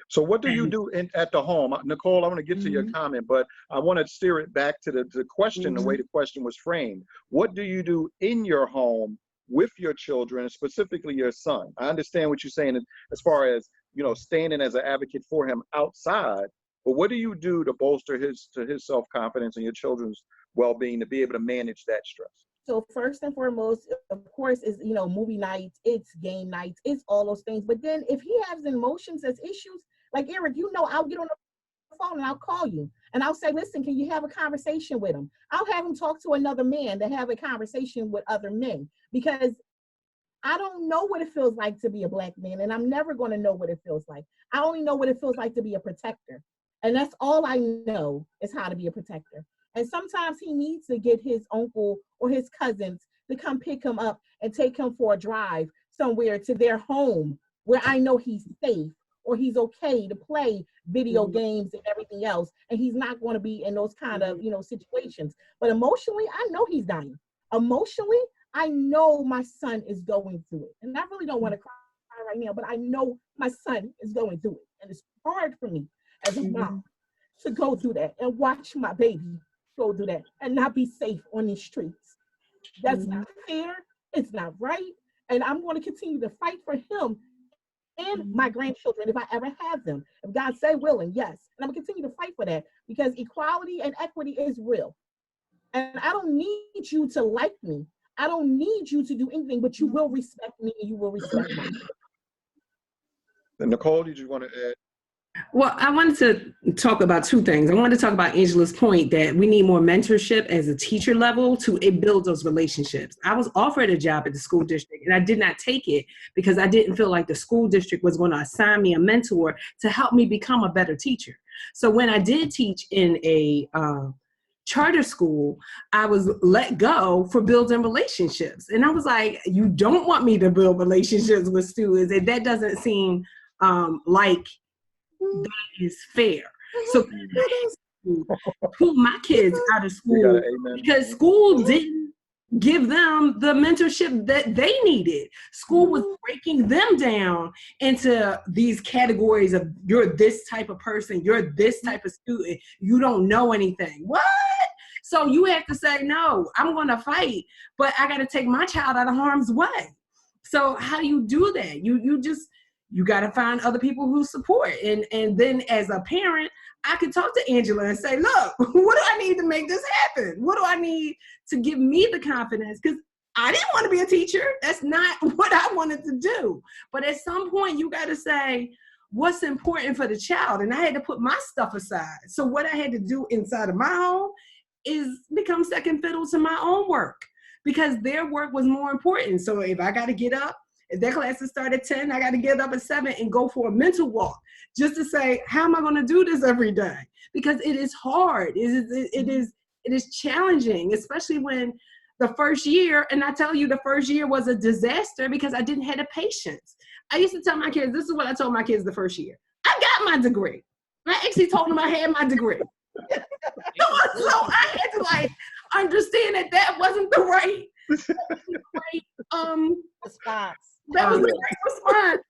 So what do you do at the home? Nicole, I want to get to your comment, but I want to steer it back to the question, the way the question was framed. What do you do in your home with your children, specifically your son? I understand what you're saying as far as, you know, standing as an advocate for him outside, but what do you do to bolster his self-confidence and your children's well-being to be able to manage that stress? So first and foremost, of course, is, you know, movie nights, it's game nights, it's all those things. But then if he has emotions as issues, like Eric, you know, I'll get on the phone and I'll call you and I'll say, listen, can you have a conversation with him? I'll have him talk to another man to have a conversation with other men, because I don't know what it feels like to be a black man, and I'm never going to know what it feels like. I only know what it feels like to be a protector. And that's all I know, is how to be a protector. And sometimes he needs to get his uncle or his cousins to come pick him up and take him for a drive somewhere to their home where I know he's safe, or he's okay to play video games and everything else. And he's not going to be in those kind of, you know, situations. But emotionally, I know he's dying. Emotionally, I know my son is going through it. And I really don't want to cry right now, but I know my son is going through it. And it's hard for me as a mom to go through that and watch my baby go through that and not be safe on these streets. That's not fair. It's not right. And I'm going to continue to fight for him and my grandchildren if I ever have them. If God say willing, yes. And I'm going to continue to fight for that, because equality and equity is real. And I don't need you to like me. I don't need you to do anything, but you will respect me and you will respect me. And Nicole, did you want to add? Well, I wanted to talk about two things. I wanted to talk about Angela's point that we need more mentorship as a teacher level to build those relationships. I was offered a job at the school district and I did not take it because I didn't feel like the school district was going to assign me a mentor to help me become a better teacher. So when I did teach in a charter school, I was let go for building relationships. And I was like, you don't want me to build relationships with students, and that doesn't seem like that is fair. So pull my kids out of school because school didn't give them the mentorship that they needed. School was breaking them down into these categories of, you're this type of person, you're this type of student, you don't know anything. What? So you have to say, no, I'm going to fight, but I got to take my child out of harm's way. So how do you do that? You got to find other people who support. And then as a parent, I could talk to Angela and say, look, what do I need to make this happen? What do I need to give me the confidence? Because I didn't want to be a teacher. That's not what I wanted to do. But at some point, you got to say, what's important for the child? And I had to put my stuff aside. So what I had to do inside of my home is become second fiddle to my own work, because their work was more important. So if I got to get up, if their classes start at 10, I got to get up at 7 and go for a mental walk just to say, how am I going to do this every day? Because it is hard. It is challenging, especially when the first year, and I tell you, the first year was a disaster because I didn't have the patience. I used to tell my kids, this is what I told my kids the first year. I got my degree. I actually told them I had my degree. So I had to understand that wasn't the right response. That was the right response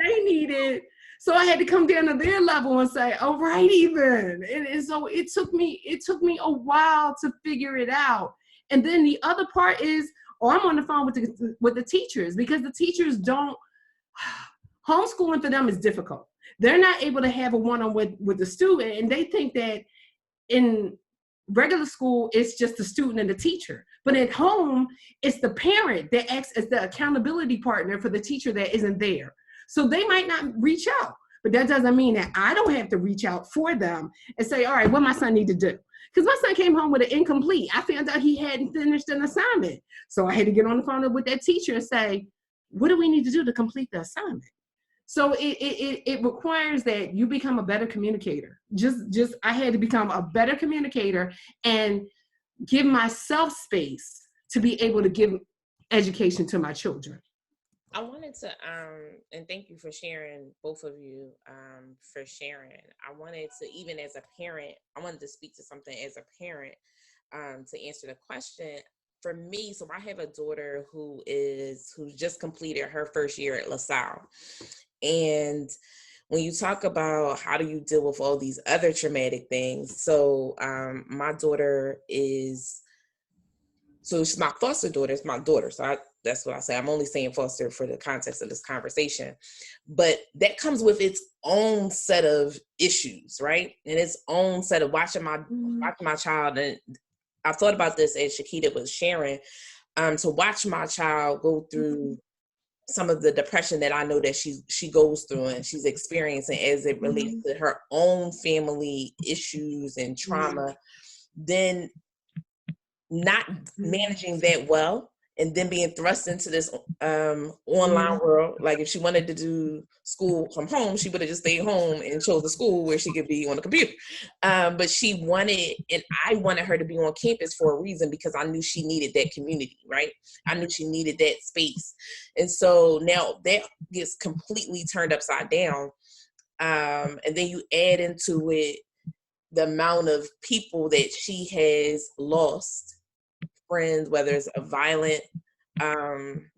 they needed. So I had to come down to their level and say, all righty then. And so it took me a while to figure it out. And then the other part is, I'm on the phone with the teachers, because the teachers don't, homeschooling for them is difficult. They're not able to have a one-on-one with the student, and they think that in regular school, it's just the student and the teacher. But at home, it's the parent that acts as the accountability partner for the teacher that isn't there. So they might not reach out, but that doesn't mean that I don't have to reach out for them and say, all right, what my son need to do? Because my son came home with an incomplete. I found out he hadn't finished an assignment. So I had to get on the phone with that teacher and say, what do we need to do to complete the assignment? So it requires that you become a better communicator. I had to become a better communicator and give myself space to be able to give education to my children. I wanted to, and thank you for sharing, both of you, for sharing. I wanted to, even as a parent, I wanted to speak to something as a parent, to answer the question. For me, so I have a daughter who just completed her first year at LaSalle. And when you talk about how do you deal with all these other traumatic things, so my daughter she's my foster daughter, it's my daughter. So that's what I say. I'm only saying foster for the context of this conversation. But that comes with its own set of issues, right? And its own set of watching my child. And I thought about this as Shakeda was sharing, to watch my child go through some of the depression that I know that she goes through and she's experiencing as it relates to her own family issues and trauma, then not managing that well, and then being thrust into this online world. Like if she wanted to do school from home, she would have just stayed home and chose a school where she could be on the computer. But she wanted, and I wanted her to be on campus for a reason, because I knew she needed that community, right? I knew she needed that space. And so now that gets completely turned upside down. And then you add into it the amount of people that she has lost, friends, whether it's a violent, gun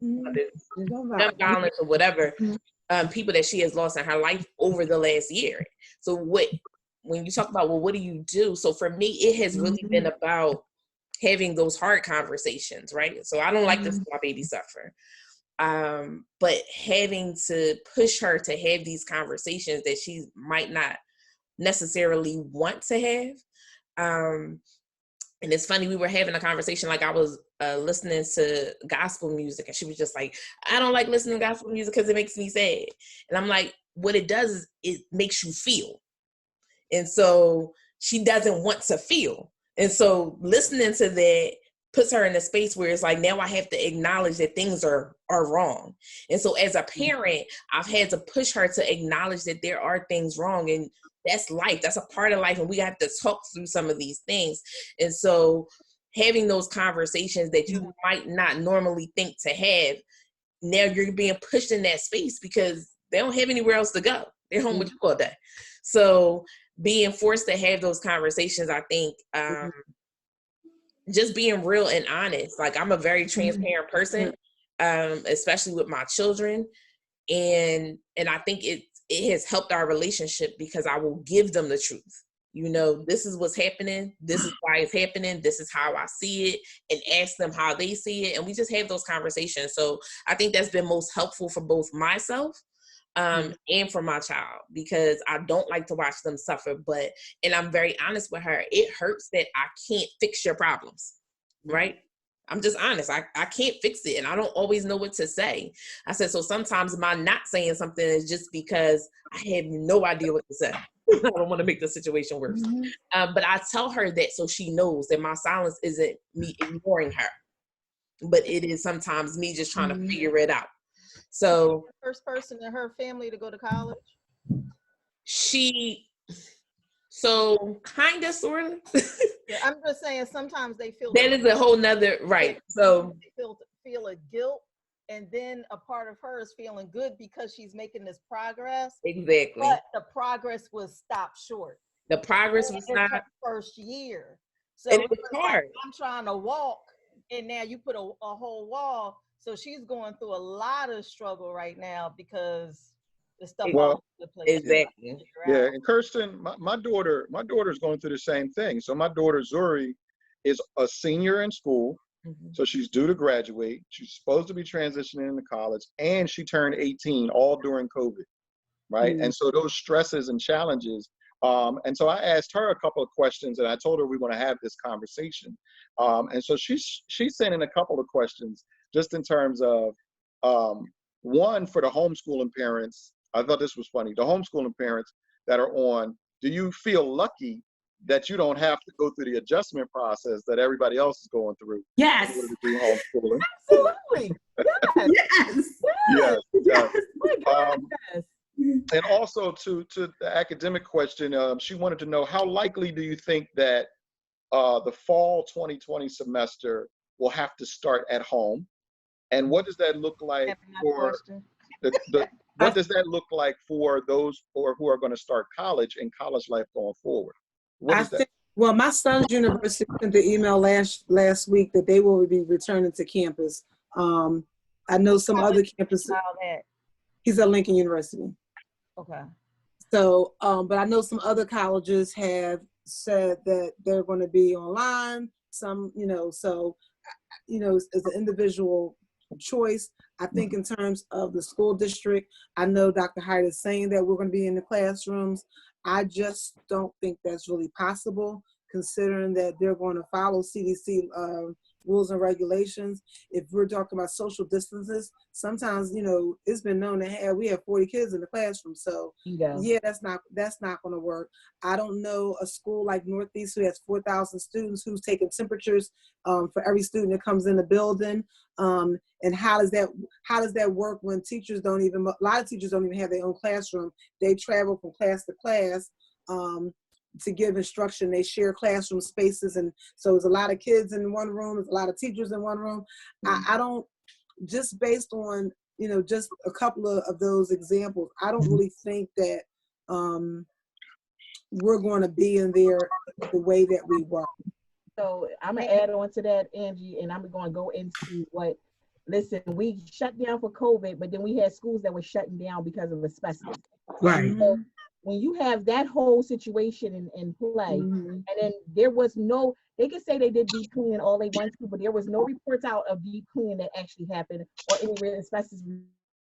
violence or whatever, people that she has lost in her life over the last year. So when you talk about, well, what do you do? So for me, it has really been about having those hard conversations, right? So I don't like to see my baby suffer. But having to push her to have these conversations that she might not necessarily want to have. And it's funny, we were having a conversation, like I was listening to gospel music, and she was just like, I don't like listening to gospel music because it makes me sad. And I'm like, what it does is it makes you feel. And so she doesn't want to feel. And so listening to that puts her in a space where it's like, now I have to acknowledge that things are wrong. And so as a parent, I've had to push her to acknowledge that there are things wrong, and that's life. That's a part of life. And we have to talk through some of these things. And so having those conversations that you might not normally think to have, now you're being pushed in that space because they don't have anywhere else to go. They're home with you all day. So being forced to have those conversations, I think, just being real and honest. Like, I'm a very transparent person, especially with my children. And I think it has helped our relationship because I will give them the truth. You know, this is what's happening. This is why it's happening. This is how I see it, and ask them how they see it. And we just have those conversations. So I think that's been most helpful for both myself and for my child, because I don't like to watch them suffer. And I'm very honest with her. It hurts that I can't fix your problems, right? I'm just honest. I can't fix it, and I don't always know what to say. I said, so sometimes my not saying something is just because I have no idea what to say. I don't want to make the situation worse. But I tell her that so she knows that my silence isn't me ignoring her, but it is sometimes me just trying to figure it out. So the first person in her family to go to college? So kind of, sort of. Yeah, I'm just saying sometimes they feel that is a whole nother, right. So they feel a guilt, and then a part of her is feeling good because she's making this progress. Exactly. But the progress was stopped short. The progress was not first year. So it was hard. Like, I'm trying to walk, and now you put a whole wall. So she's going through a lot of struggle right now because the stuff all over the place. Exactly. Yeah, and Kirsten, my daughter's going through the same thing. So my daughter Zuri is a senior in school. So she's due to graduate. She's supposed to be transitioning into college, and she turned 18 all during COVID. right? Mm. And so those stresses and challenges, and so I asked her a couple of questions, and I told her we want to have this conversation. And so she sent in a couple of questions just in terms of, one, for the homeschooling parents. I thought this was funny. The homeschooling parents that are on, do you feel lucky that you don't have to go through the adjustment process that everybody else is going through Yes. in order to do homeschooling? Absolutely. Yes. Yes. Yes. Yes. My God, yes. And also to the academic question, she wanted to know, how likely do you think that the fall 2020 semester will have to start at home? And what does that look like for what does that look like for those who are going to start college and college life going forward? What is that? Well, my son's university sent the email last week that they will be returning to campus. I know some other campuses. He's at Lincoln University. Okay. So, but I know some other colleges have said that they're going to be online. Some, so, it's an individual choice. I think in terms of the school district, I know Dr. Hyde is saying that we're going to be in the classrooms. I just don't think that's really possible, considering that they're going to follow CDC rules and regulations. If we're talking about social distances, sometimes, it's been known to we have 40 kids in the classroom. So yeah, that's not going to work. I don't know a school like Northeast who has 4,000 students who's taking temperatures for every student that comes in the building. And how does that work when teachers a lot of teachers don't even have their own classroom. They travel from class to class to give instruction. They share classroom spaces, and so there's a lot of kids in one room, there's a lot of teachers in one room. I don't, just based on just a couple of those examples, I don't really think that we're going to be in there the way that we were. So I'm gonna add on to that, Angie, and I'm gonna go into listen, we shut down for COVID, but then we had schools that were shutting down because of asbestos. Right. So when you have that whole situation in play, and then there was they could say they did deep cleaning all they want to, but there was no reports out of deep cleaning that actually happened or any real asbestos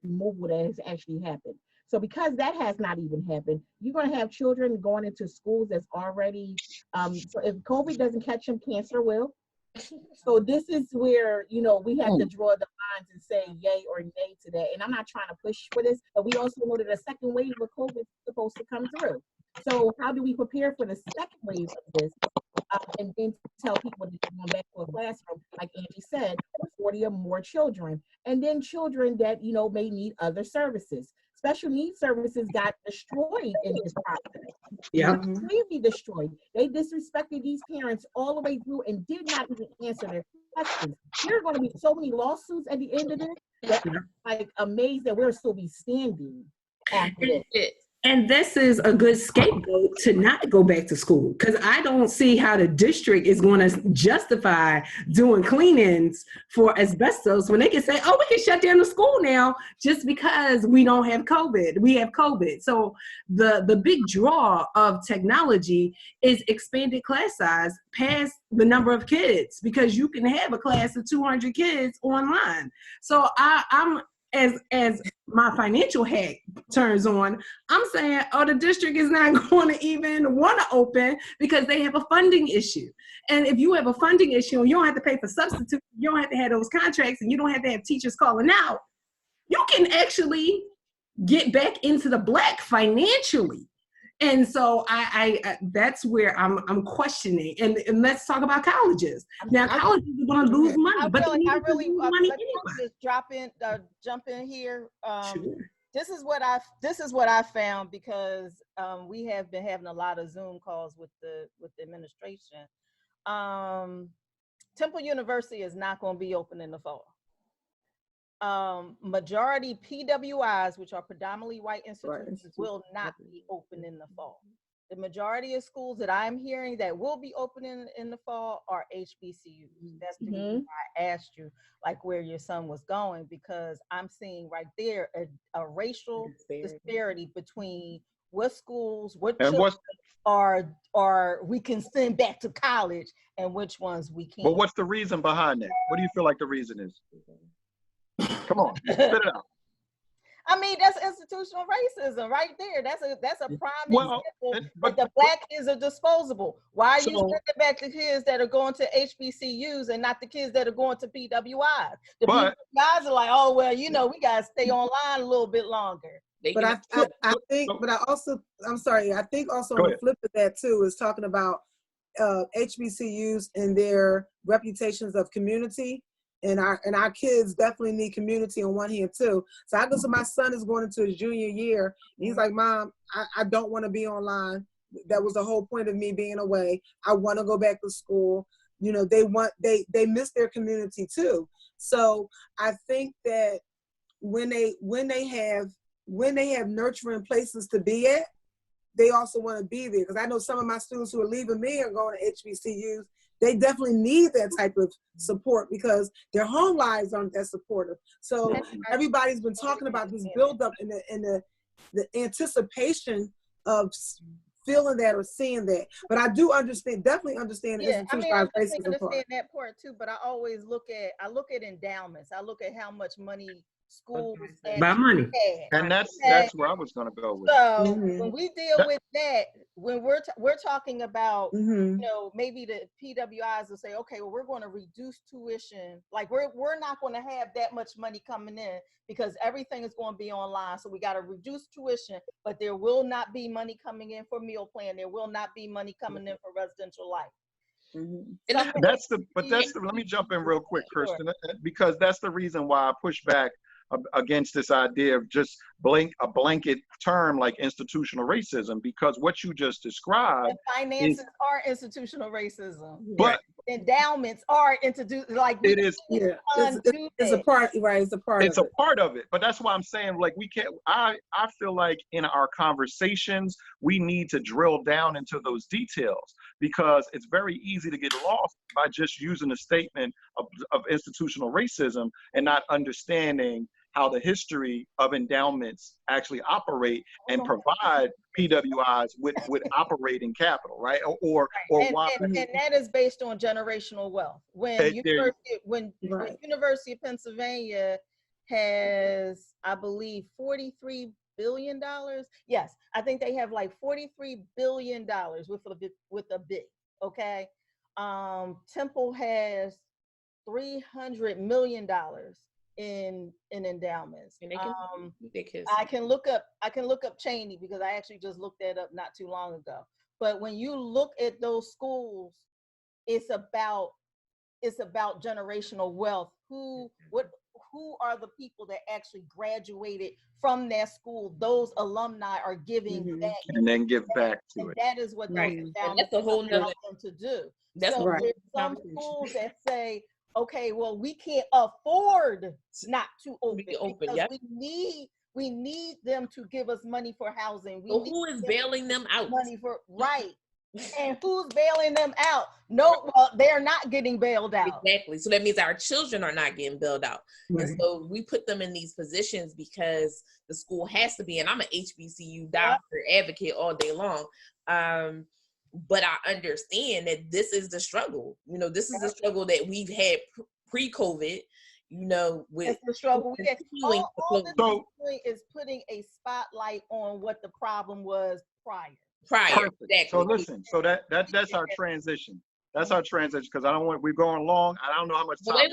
removal that has actually happened. So because that has not even happened, you're going to have children going into schools that's already, so if COVID doesn't catch them, cancer will. So this is where, we have to draw the lines and say yay or nay to that. And I'm not trying to push for this, but we also know that a second wave of COVID is supposed to come through. So how do we prepare for the second wave of this? And then tell people that they're going back to a classroom, like Angie said, with 40 or more children. And then children that, may need other services. Special needs services got destroyed in this process. Yeah. Completely destroyed. They disrespected these parents all the way through and did not even answer their questions. There are going to be so many lawsuits at the end of this that I'm amazed that we'll still be standing after this. And this is a good scapegoat to not go back to school, because I don't see how the district is going to justify doing clean-ins for asbestos when they can say, oh, we can shut down the school now just because we don't have COVID. We have COVID. So the big draw of technology is expanded class size past the number of kids, because you can have a class of 200 kids online. So I'm as my financial hat turns on, I'm saying, the district is not going to even want to open because they have a funding issue. And if you have a funding issue and you don't have to pay for substitutes, you don't have to have those contracts, and you don't have to have teachers calling out, you can actually get back into the black financially. And so I that's where I'm questioning. And let's talk about colleges. Now, colleges are going to lose money, but they need to lose money anyway. Just jump in here. Sure. This is what I found, because we have been having a lot of Zoom calls with the administration. Temple University is not going to be open in the fall. Majority PWIs, which are predominantly white institutions, will not be open in the fall. The majority of schools that I'm hearing that will be opening in the fall are HBCUs. That's the reason why I asked you, where your son was going, because I'm seeing right there a racial disparity between what schools, what children are we can send back to college and which ones we can't. But what's the reason behind that? What do you feel like the reason is? Come on, spit it out. I mean, that's institutional racism right there. That's a prime Well, example but that the black kids are disposable. Why are you so sending back the kids that are going to HBCUs and not the kids that are going to PWIs? The but PWIs are like, oh well, you know, we gotta stay online a little bit longer. They But can, I think, so- but I also, I'm sorry, I think also Go on the ahead. flip of that too is talking about HBCUs and their reputations of community. And our kids definitely need community on one hand too. So I go, so my son is going into his junior year, and he's like, Mom, I don't want to be online. That was the whole point of me being away. I want to go back to school. You know, they miss their community too. So I think that when they have nurturing places to be at, they also want to be there. Because I know some of my students who are leaving me are going to HBCUs. They definitely need that type of support because their home lives aren't that supportive. So everybody's been talking about this buildup and the anticipation of feeling that or seeing that. But I do definitely understand Yeah, I mean, I institutionalized definitely racism understand part. that part too. But I always look at endowments. I look at how much money schools By money. had. and that's where I was going to go with. So Mhm. when we deal with that, when we're talking about, Mhm. you know, maybe the PWIs will say, okay, well, we're going to reduce tuition. Like we're not going to have that much money coming in because everything is going to be online. So we got to reduce tuition, but there will not be money coming in for meal plan. There will not be money coming in for residential life. Mhm. Let me jump in real quick, Kirsten, because that's the reason why I push back against this idea of just a blanket term like institutional racism, because what you just described And finances are institutional racism. but Endowments are like it is Yeah, it's a part, right? It's a part it's of a it. part of it, but that's why I'm saying, like, we can't, I feel like in our conversations we need to drill down into those details, because it's very easy to get lost by just using a statement of institutional racism and not understanding how the history of endowments actually operate and provide PWIs with operating capital, right? Or why. And that is based on generational wealth. When University of Pennsylvania has, I believe, $43 billion. Yes, I think they have like $43 billion with a bit. Okay, Temple has $300 million in endowments. and they can I can look up Cheney because I actually just looked that up not too long ago. But when you look at those schools, it's about generational wealth. Who are the people that actually graduated from that school? Those alumni are giving back and then give back to and it. that is what those endowments that's a whole nother allow them to do. That's so right. there's some schools that say, okay, well, we can't afford not to open because we need them to give us money for housing. So who is bailing them out? Money for right. And who's bailing them out? No, well, they're not getting bailed out. Exactly. So that means our children are not getting bailed out. Right. And so we put them in these positions because the school has to be, and I'm an HBCU doctor advocate all day long. But I understand that this is the struggle. You know, this is the struggle that we've had pre-COVID, you know, with it's the struggle. All this doing is putting a spotlight on what the problem was prior. Exactly. So listen, so that's our transition. That's our transition, because we're going long. I don't know how much time. Wait.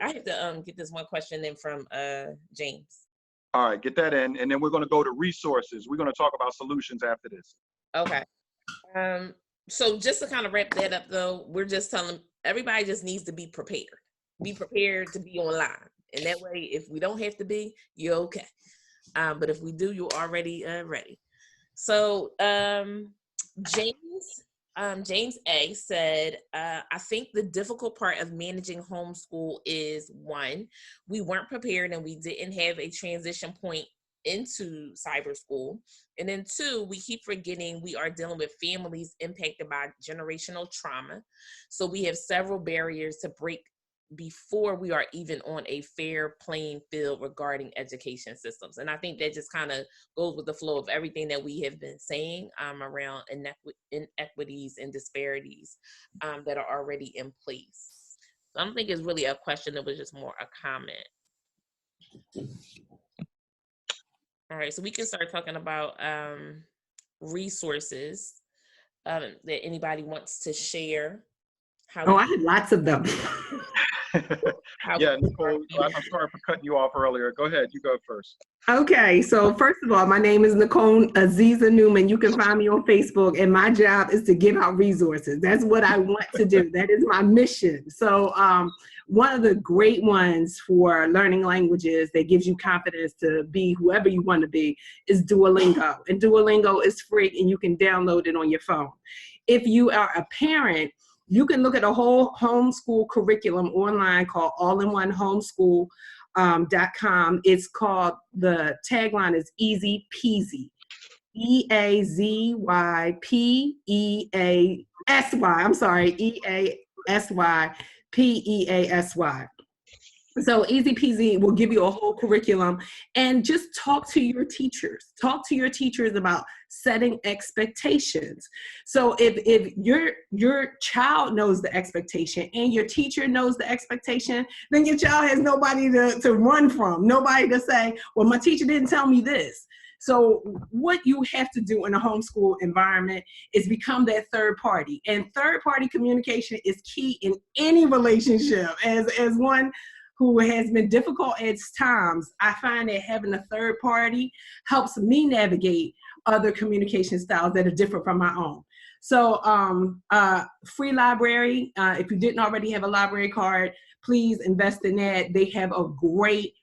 I have to get this one question in from James. All right, get that in, and then we're going to go to resources. We're going to talk about solutions after this. Okay. So just to kind of wrap that up, though, we're just telling everybody just needs to be prepared. Be prepared to be online, and that way, if we don't have to be, you're okay. But if we do, you're already ready. So James A said, I think the difficult part of managing homeschool is, one, we weren't prepared and we didn't have a transition point into cyber school. And then two, we keep forgetting we are dealing with families impacted by generational trauma. So we have several barriers to break before we are even on a fair playing field regarding education systems. And I think that just kind of goes with the flow of everything that we have been saying around inequities and disparities that are already in place. So I don't think it's really a question, it was just more a comment. All right, so we can start talking about resources that anybody wants to share. Oh, I had lots of them. Yeah, Nicole, I'm sorry for cutting you off earlier. Go ahead, you go first. Okay, so first of all, my name is Nicole Azizah Newman. You can find me on Facebook, and my job is to give out resources. That's what I want to do. That is my mission. So one of the great ones for learning languages that gives you confidence to be whoever you want to be is Duolingo. And Duolingo is free, and you can download it on your phone. If you are a parent, you can look at a whole homeschool curriculum online called All-in-One Homeschool. .com. It's called, the tagline is Easy Peasy. EAZYPEASY. I'm sorry, EASYPEASY. So Easy Peasy will give you a whole curriculum, and just talk to your teachers. Talk to your teachers about setting expectations. So if your child knows the expectation and your teacher knows the expectation, then your child has nobody to run from, nobody to say, well, my teacher didn't tell me this. So what you have to do in a homeschool environment is become that third party. And third party communication is key in any relationship. As one who has been difficult at times, I find that having a third party helps me navigate other communication styles that are different from my own. So free library, if you didn't already have a library card, please invest in that. They have a great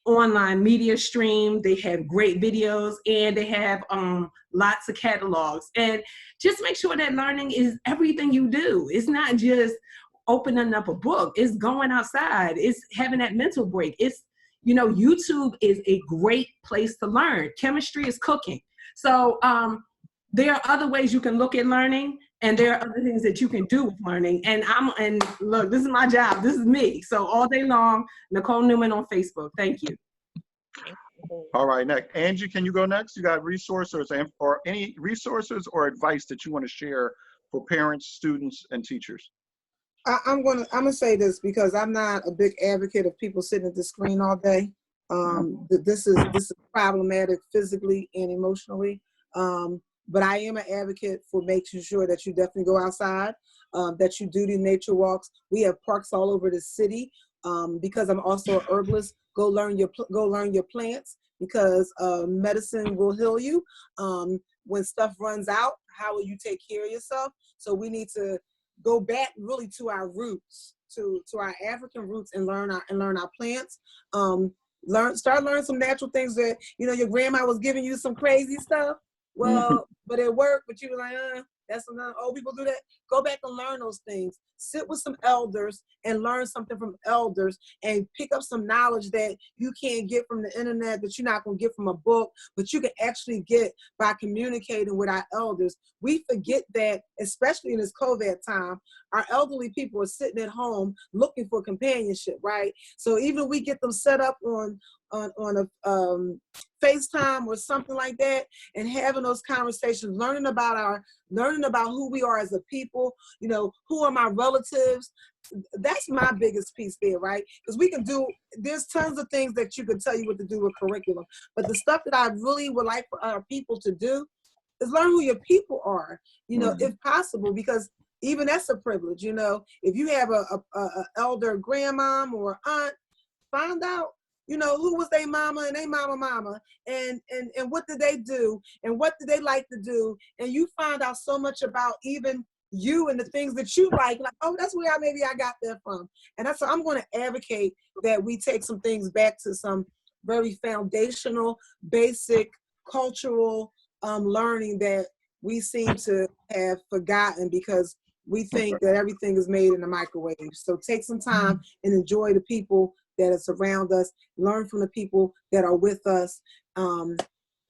online media stream. They have great videos, and they have lots of catalogs. And just make sure that learning is everything you do. It's not just opening up a book. It's going outside. It's having that mental break. It's, YouTube is a great place to learn. Chemistry is cooking. So there are other ways you can look at learning, and there are other things that you can do with learning. And look, this is my job. This is me. So all day long, Nicole Newman on Facebook. Thank you. All right, next. Angie, can you go next? You got resources or any resources or advice that you want to share for parents, students, and teachers? I'm gonna say this because I'm not a big advocate of people sitting at the screen all day. This is problematic physically and emotionally. But I am an advocate for making sure that you definitely go outside, that you do the nature walks. We have parks all over the city. Because I'm also an herbalist, go learn your plants, because medicine will heal you. When stuff runs out, how will you take care of yourself? So we need to go back really to our roots, to our African roots, and learn our plants. Start learning some natural things that, your grandma was giving you some crazy stuff. Well, but it worked, but you were like, that's another, old people do that. Go back and learn those things. Sit with some elders and learn something from elders, and pick up some knowledge that you can't get from the internet, that you're not going to get from a book, but you can actually get by communicating with our elders. We forget that, especially in this COVID time, our elderly people are sitting at home looking for companionship, right? So even if we get them set up on a FaceTime or something like that, and having those conversations, learning about who we are as a people, who are my relatives. That's my biggest piece there, right? Because there's tons of things that you can tell you what to do with curriculum, but the stuff that I really would like for our people to do is learn who your people are, if possible, because even that's a privilege, if you have a elder grandmom or aunt, find out, who was their mama and their mama, and what did they do, and what did they like to do, and you find out so much about even you and the things that you like, oh, that's where maybe I got that from. And that's what I'm going to advocate, that we take some things back to some very foundational, basic, cultural learning that we seem to have forgotten because we think that everything is made in a microwave. So take some time and enjoy the people that are surround us, learn from the people that are with us.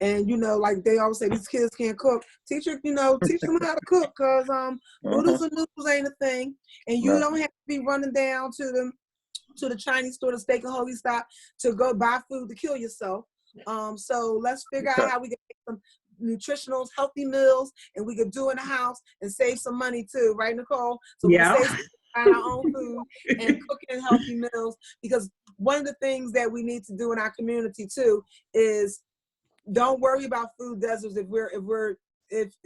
And like they always say, these kids can't cook. Teach them how to cook, because noodles and noodles ain't a thing. And you don't have to be running down to the Chinese store, the steak and hoagie stop, to go buy food to kill yourself. So let's figure out how we can make some nutritional, healthy meals, and we could do in the house and save some money too, right, Nicole? So we can save some, buy our own food and cooking healthy meals, because one of the things that we need to do in our community too is don't worry about food deserts if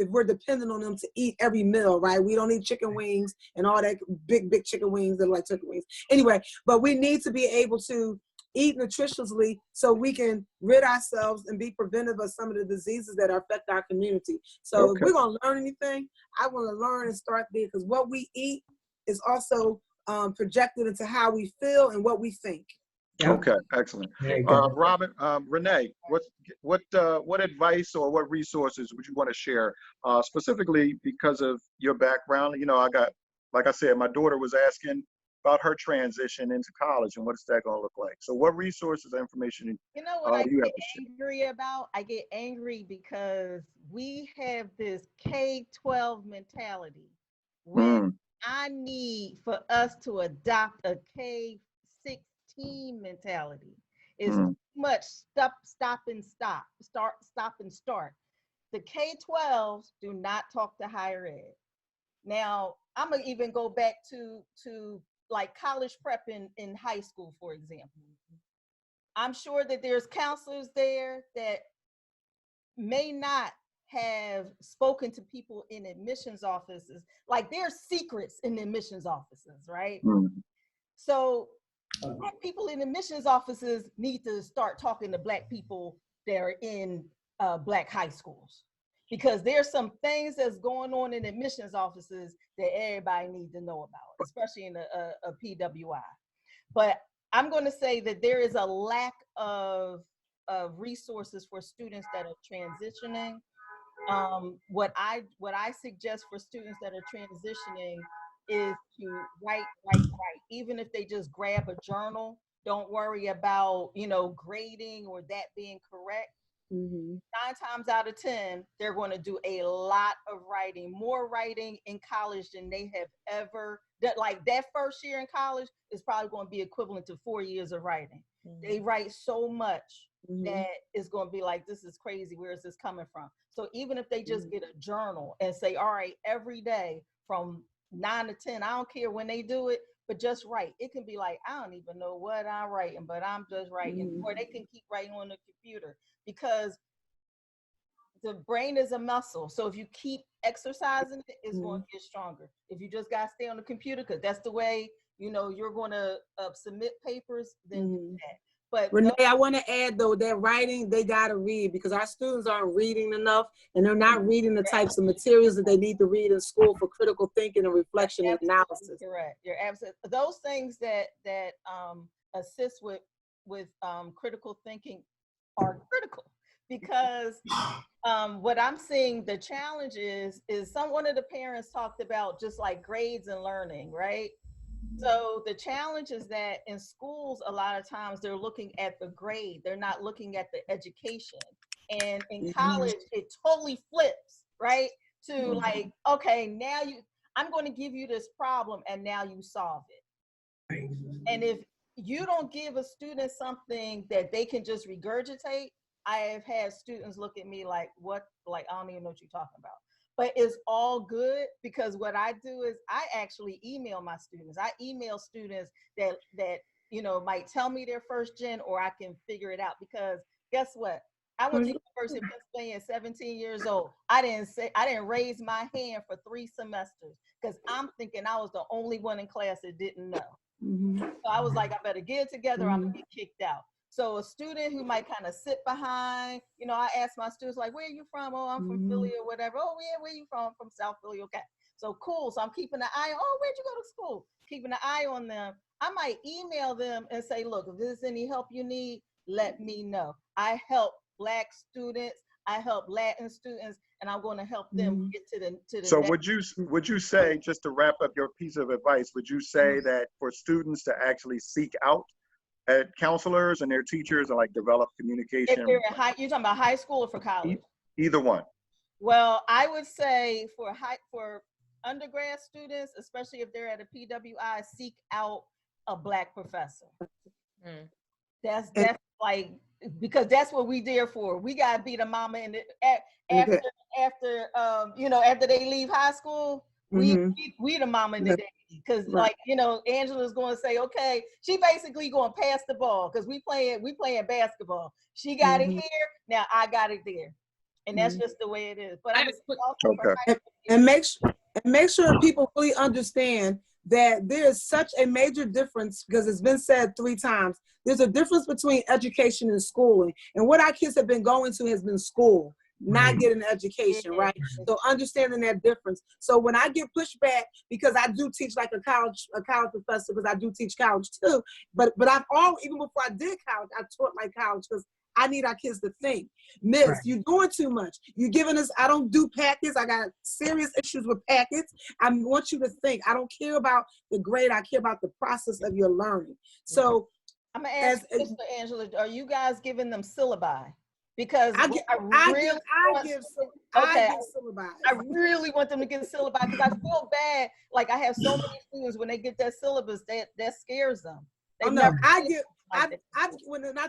we're dependent on them to eat every meal, right? We don't need chicken wings and all that big chicken wings that are like chicken wings. Anyway, but we need to be able to eat nutritiously so we can rid ourselves and be preventive of some of the diseases that affect our community. So if we're gonna learn anything, I want to learn and start there, because what we eat is also projected into how we feel and what we think. Okay, excellent. Robin, Renee, what advice or what resources would you want to share, specifically because of your background? You know, like I said, my daughter was asking about her transition into college and what's that going to look like. So what resources or information you know what I do you get have to share? angry about? I get angry because we have this K-12 mentality. When I need for us to adopt a K-16 mentality. It's too much stop and start. The K-12s do not talk to higher ed. Now, I'm gonna even go back to like college prep in high school, for example. I'm sure that there's counselors there that may not have spoken to people in admissions offices. Like, there's secrets in the admissions offices, right? So Black people in admissions offices need to start talking to Black people that are in Black high schools, because there's some things that's going on in admissions offices that everybody needs to know about, especially in a PWI. But I'm going to say that there is a lack of resources for students that are transitioning. What I suggest for students that are transitioning is to write. Even if they just grab a journal, don't worry about, grading or that being correct. 9 times out of 10, they're going to do a lot of writing, more writing in college than they have ever done. Like, that first year in college is probably going to be equivalent to 4 years of writing. They write so much that it's going to be like, this is crazy. Where is this coming from? So even if they just get a journal and say, all right, every day from 9 to 10, I don't care when they do it, but just write. It can be like, I don't even know what I'm writing, but I'm just writing. Or they can keep writing on the computer, because the brain is a muscle. So if you keep exercising it, it's going to get stronger. If you just got to stay on the computer, because that's the way, you're going to submit papers, then do that. But Renee, I want to add though, that writing, they got to read, because our students aren't reading enough, and they're not reading the types of materials that they need to read in school for critical thinking and reflection and analysis. Correct. You're absolutely. Those things that assist with critical thinking are critical, because what I'm seeing the challenge is one of the parents talked about just like grades and learning, right? So the challenge is that in schools, a lot of times they're looking at the grade. They're not looking at the education. And in college, it totally flips, right? To like, okay, now I'm going to give you this problem and now you solve it. And if you don't give a student something that they can just regurgitate, I have had students look at me like, what? Like, I don't even know what you're talking about. But it's all good, because what I do is I actually email my students. I email students that might tell me their first gen, or I can figure it out, because guess what? I went to University of Pennsylvania at 17 years old. I didn't raise my hand for 3 semesters, because I'm thinking I was the only one in class that didn't know. So I was like, I better get it together, I'm gonna get kicked out. So a student who might kind of sit behind, I ask my students, like, where are you from? Oh, I'm from Philly or whatever. Oh, yeah, where are you from? From South Philly. Okay. So cool. So I'm keeping an eye on, oh, where'd you go to school? Keeping an eye on them. I might email them and say, look, if there's any help you need, let me know. I help Black students. I help Latin students, and I'm going to help them get to the So next. would you say, just to wrap up your piece of advice, would you say that for students to actually seek out at counselors and their teachers and like develop communication? If they're you're talking about high school or for college? Either one. Well, I would say for undergrad students, especially if they're at a PWI, seek out a Black professor. That's like, because that's what we there for. We gotta be the mama in after they leave high school. We the mama and the daddy. because like, you know, Angela's going to say, okay, she basically going to pass the ball because we playing basketball. She got it here, now I got it there. And that's just the way it is. But I'm Okay. And make sure people really understand that there is such a major difference, because it's been said 3 times. There's a difference between education and schooling. And what our kids have been going to has been school, not getting an education, right? So understanding that difference. So when I get pushed back, because I do teach like a college professor, because I do teach college too, but I've even before I did college, I taught like college because I need our kids to think. Miss, you're doing too much. You're giving us, I don't do packets. I got serious issues with packets. I want you to think. I don't care about the grade. I care about the process of your learning. So I'm going to ask Mr. Angela, are you guys giving them syllabi? Because I give syllabi. I really want them to get syllabi because I feel bad. Like I have so many students, when they get that syllabus, that scares them. When I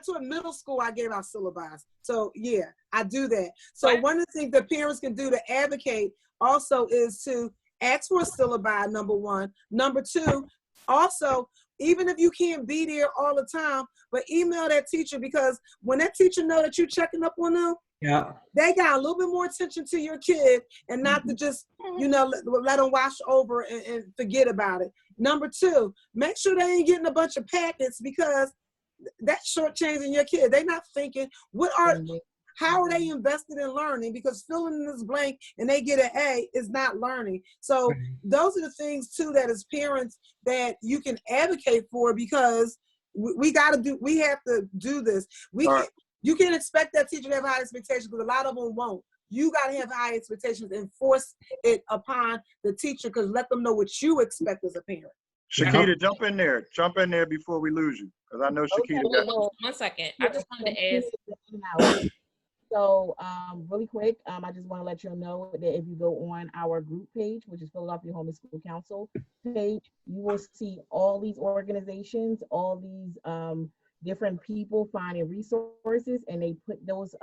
taught middle school, I gave out syllabi. So yeah, I do that. So one of the things that parents can do to advocate also is to ask for a syllabi, number 1. Number 2, also, even if you can't be there all the time, but email that teacher, because when that teacher know that you're checking up on them, they got a little bit more attention to your kid and not to just, you know, let them wash over and forget about it. Number 2, make sure they ain't getting a bunch of packets, because that's shortchanging your kid. They're not thinking, how are they invested in learning? Because filling in this blank and they get an A is not learning. So those are the things too that as parents that you can advocate for, because we have to do this. You can't expect that teacher to have high expectations, because a lot of them won't. You got to have high expectations and force it upon the teacher, because let them know what you expect as a parent. Shakeda, jump in there before we lose you, because I know Shakeda got you. 1 second. I just wanted to ask. So really quick, I just want to let you know that if you go on our group page, which is Philadelphia Homeschool Council page, you will see all these organizations, all these different people finding resources, and they put those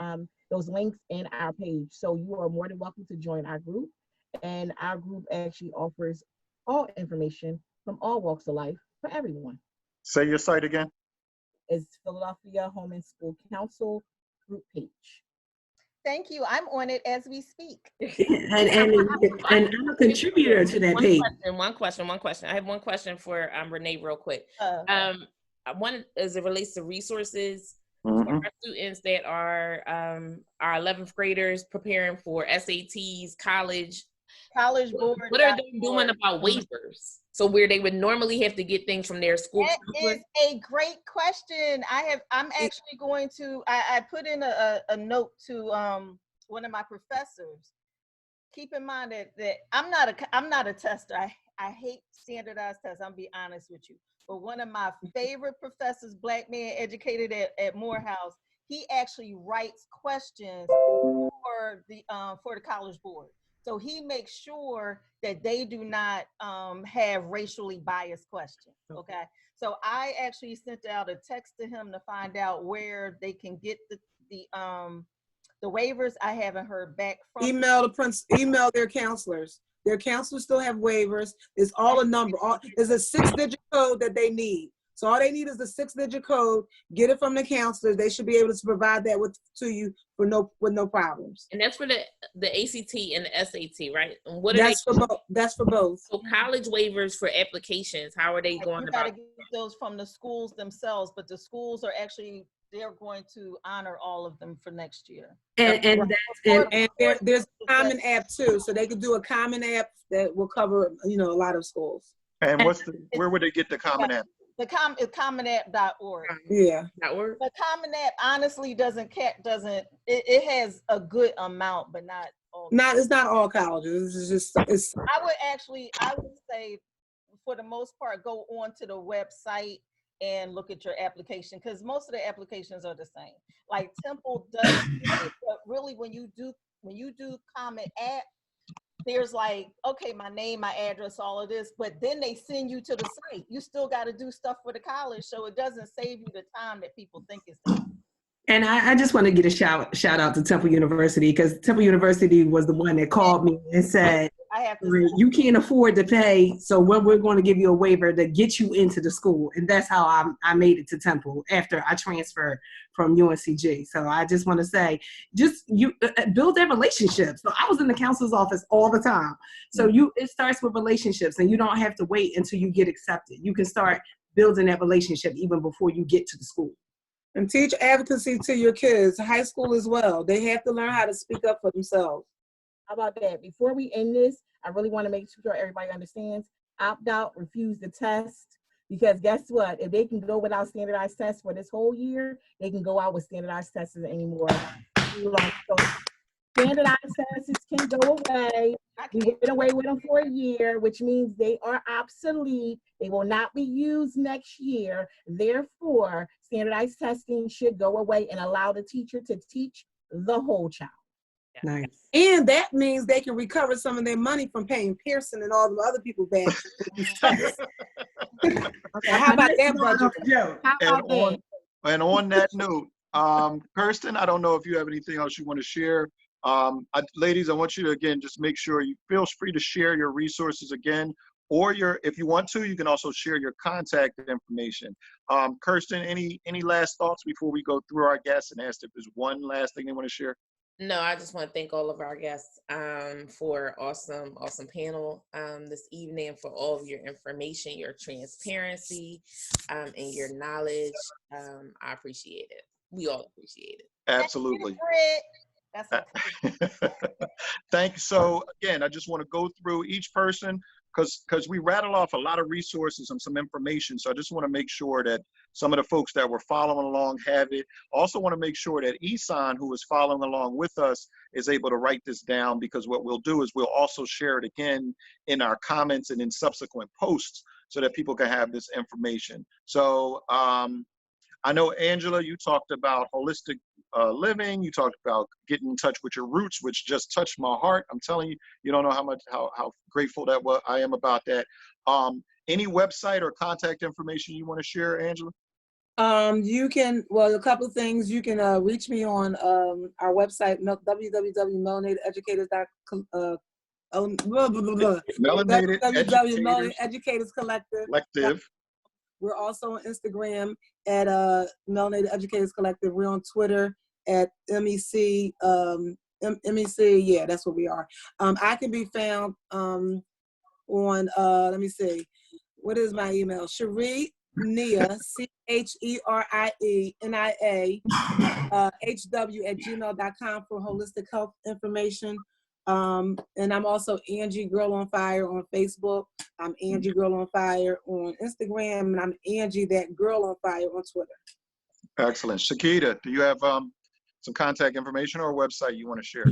links in our page. So you are more than welcome to join our group. And our group actually offers all information from all walks of life for everyone. Say your site again. It's Philadelphia Homeschool Council group page. Thank you. I'm on it as we speak. And I'm a contributor to that page. One question. I have one question for Renee real quick. One, as it relates to resources for our students that are our 11th graders preparing for SATs, college board. What are they doing about waivers? So where they would normally have to get things from their school. That is a great question. I'm actually going to, I put in a note to one of my professors. Keep in mind that I'm not a tester. I hate standardized tests. I'm be honest with you. But one of my favorite professors, black man educated at Morehouse, he actually writes questions for the college board. So he makes sure that they do not have racially biased questions, okay? So I actually sent out a text to him to find out where they can get the waivers. I haven't heard back from Email their counselors. Their counselors still have waivers. It's all a number. There's a 6-digit code that they need. So all they need is the 6-digit code. Get it from the counselors. They should be able to provide that to you with no problems. And that's for the ACT and the SAT, right? And what that's for both. So college waivers for applications, how are they going about? You got to get those from the schools themselves, but the schools are actually, they're going to honor all of them for next year. And there's a common app too, so they could do a common app that will cover a lot of schools. And where would they get the common app? The commonapp.org. Yeah. .org. The Common App honestly it has a good amount, but not all. It's not all colleges. It's. I would say for the most part, go on to the website and look at your application, because most of the applications are the same. Like Temple does, but really when you do Common App, there's like, okay, my name, my address, all of this, but then they send you to the site. You still got to do stuff for the college, so it doesn't save you the time that people think it's done. And I just want to get a shout out to Temple University, because Temple University was the one that called me and said, I have to. You can't afford to pay, so we're going to give you a waiver to get you into the school. And that's how I made it to Temple after I transferred from UNCG. So I just want to say, just build that relationship. So I was in the counselor's office all the time. So it starts with relationships, and you don't have to wait until you get accepted. You can start building that relationship even before you get to the school. And teach advocacy to your kids, high school as well. They have to learn how to speak up for themselves. How about that? Before we end this, I really want to make sure everybody understands, opt out, refuse the test, because guess what? If they can go without standardized tests for this whole year, they can go out with standardized tests anymore. So standardized tests can go away. We went away with them for a year, which means they are obsolete. They will not be used next year. Therefore, standardized testing should go away and allow the teacher to teach the whole child. Nice. And that means they can recover some of their money from paying Pearson and all the other people back. Okay, how about that budget? How about that? And on that note, Kirsten, I don't know if you have anything else you want to share. Ladies, I want you to, again, just make sure you feel free to share your resources again, or if you want to, you can also share your contact information. Kirsten, any last thoughts before we go through our guests and ask if there's one last thing they want to share? No, I just want to thank all of our guests for awesome panel this evening, and for all of your information, your transparency, and your knowledge. I appreciate it. We all appreciate it. Absolutely. That's okay. Thank you. So again, I just want to go through each person because we rattle off a lot of resources and some information. So I just want to make sure that some of the folks that were following along have it. Also want to make sure that Isan, who is following along with us, is able to write this down, because what we'll do is we'll also share it again in our comments and in subsequent posts so that people can have this information. So I know, Angela, you talked about holistic living. You talked about getting in touch with your roots, which just touched my heart. I'm telling you, you don't know how grateful I am about that. Any website or contact information you want to share, Angela? You can, a couple of things. You can reach me on our website, www.melanatededucators.com. Collective. We're also on Instagram at Melanated Educators Collective. We're on Twitter at MEC. MEC, yeah, that's what we are. I can be found on, let me see, what is my email? Cherie Nia, CHERIENIA, HW@gmail.com for holistic health information. And I'm also Angie Girl on Fire on Facebook. I'm Angie Girl on Fire on Instagram, and I'm Angie That Girl on Fire on Twitter. Excellent. Shakeda, do you have some contact information or a website you want to share?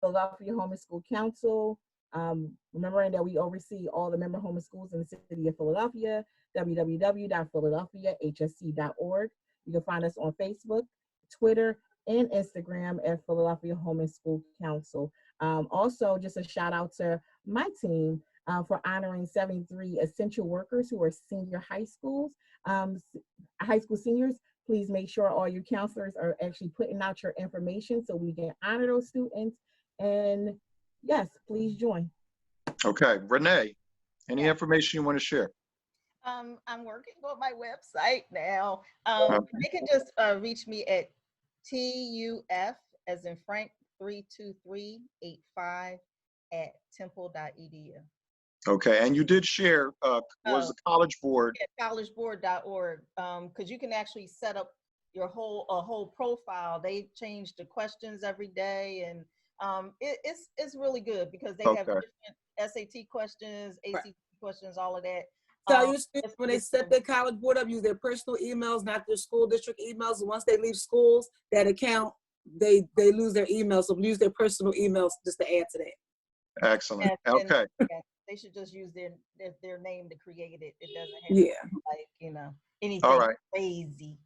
Philadelphia Homeschool Council. Remembering that we oversee all the member home schools in the city of Philadelphia, www.philadelphiahsc.org. You can find us on Facebook, Twitter, and Instagram at Philadelphia Homeschool Council. Also, just a shout out to my team for honoring 73 essential workers who are senior high schools. High school seniors, please make sure all your counselors are actually putting out your information so we can honor those students. And yes, please join. Okay, Renee, any information you want to share? I'm working on my website now. They can just reach me at TUF as in Frank 32385 at temple.edu. Okay, and you did share was the College Board. Yeah, collegeboard.org, because you can actually set up your whole profile. They change the questions every day, and it's really good because they have different SAT questions, ACT questions, all of that. Tell your students when they set their College Board up, use their personal emails, not their school district emails. And once they leave schools, that account, they lose their emails. So use their personal emails just to add to that. Excellent. Okay. They should just use their name to create it. It doesn't have to be like, anything crazy.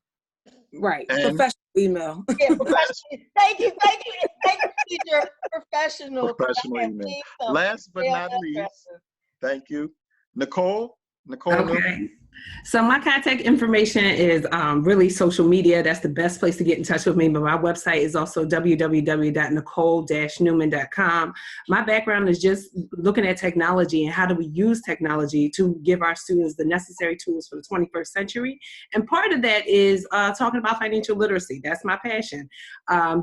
Right. And professional email. Yeah, thank you, teacher. Professional email. Last but not least, thank you. Nicole Okay. So my contact information is really social media. That's the best place to get in touch with me. But my website is also www.nicole-newman.com. My background is just looking at technology and how do we use technology to give our students the necessary tools for the 21st century. And part of that is talking about financial literacy. That's my passion.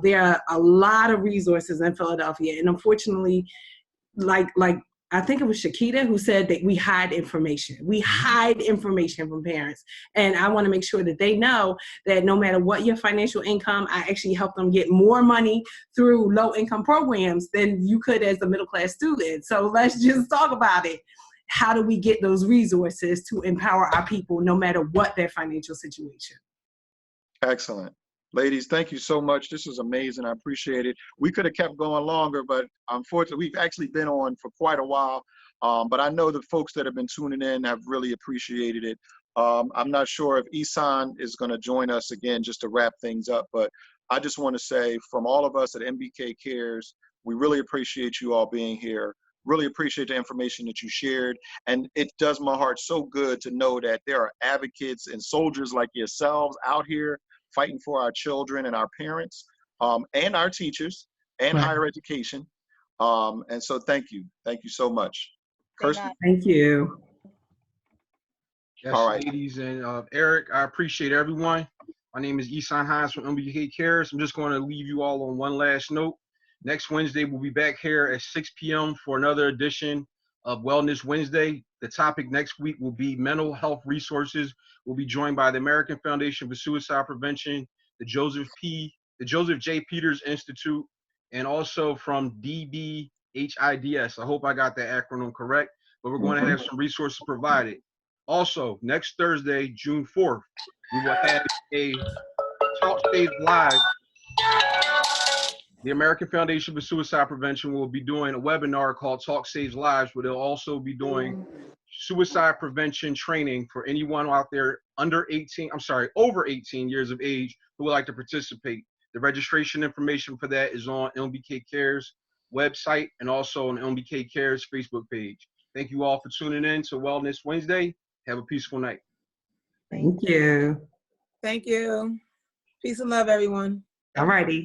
There are a lot of resources in Philadelphia, and unfortunately, like I think it was Shakeda who said that we hide information. We hide information from parents. And I want to make sure that they know that no matter what your financial income, I actually help them get more money through low income programs than you could as a middle class student. So let's just talk about it. How do we get those resources to empower our people no matter what their financial situation? Excellent. Ladies, thank you so much. This is amazing. I appreciate it. We could have kept going longer, but unfortunately, we've actually been on for quite a while. But I know the folks that have been tuning in have really appreciated it. I'm not sure if Isan is going to join us again just to wrap things up, but I just want to say from all of us at MBK Cares, we really appreciate you all being here. Really appreciate the information that you shared. And it does my heart so good to know that there are advocates and soldiers like yourselves out here fighting for our children and our parents, and our teachers and higher education. And so thank you. Thank you so much. Kirsten? Thank you. Yes, All right. ladies and Eric, I appreciate everyone. My name is Isan Hines from MBK Cares. I'm just going to leave you all on one last note. Next Wednesday, we'll be back here at 6 p.m. for another edition of Wellness Wednesday. The topic next week will be mental health resources. We'll be joined by the American Foundation for Suicide Prevention, the Joseph J. Peters Institute, and also from DBHIDS. I hope I got that acronym correct, but we're going to have some resources provided. Also, next Thursday, June 4th, we will have a Talk Stage Live. The American Foundation for Suicide Prevention will be doing a webinar called Talk Saves Lives, where they'll also be doing suicide prevention training for anyone out there over 18 years of age who would like to participate. The registration information for that is on MBK Cares website and also on MBK Cares Facebook page. Thank you all for tuning in to Wellness Wednesday. Have a peaceful night. Thank you. Thank you. Peace and love, everyone. All righty.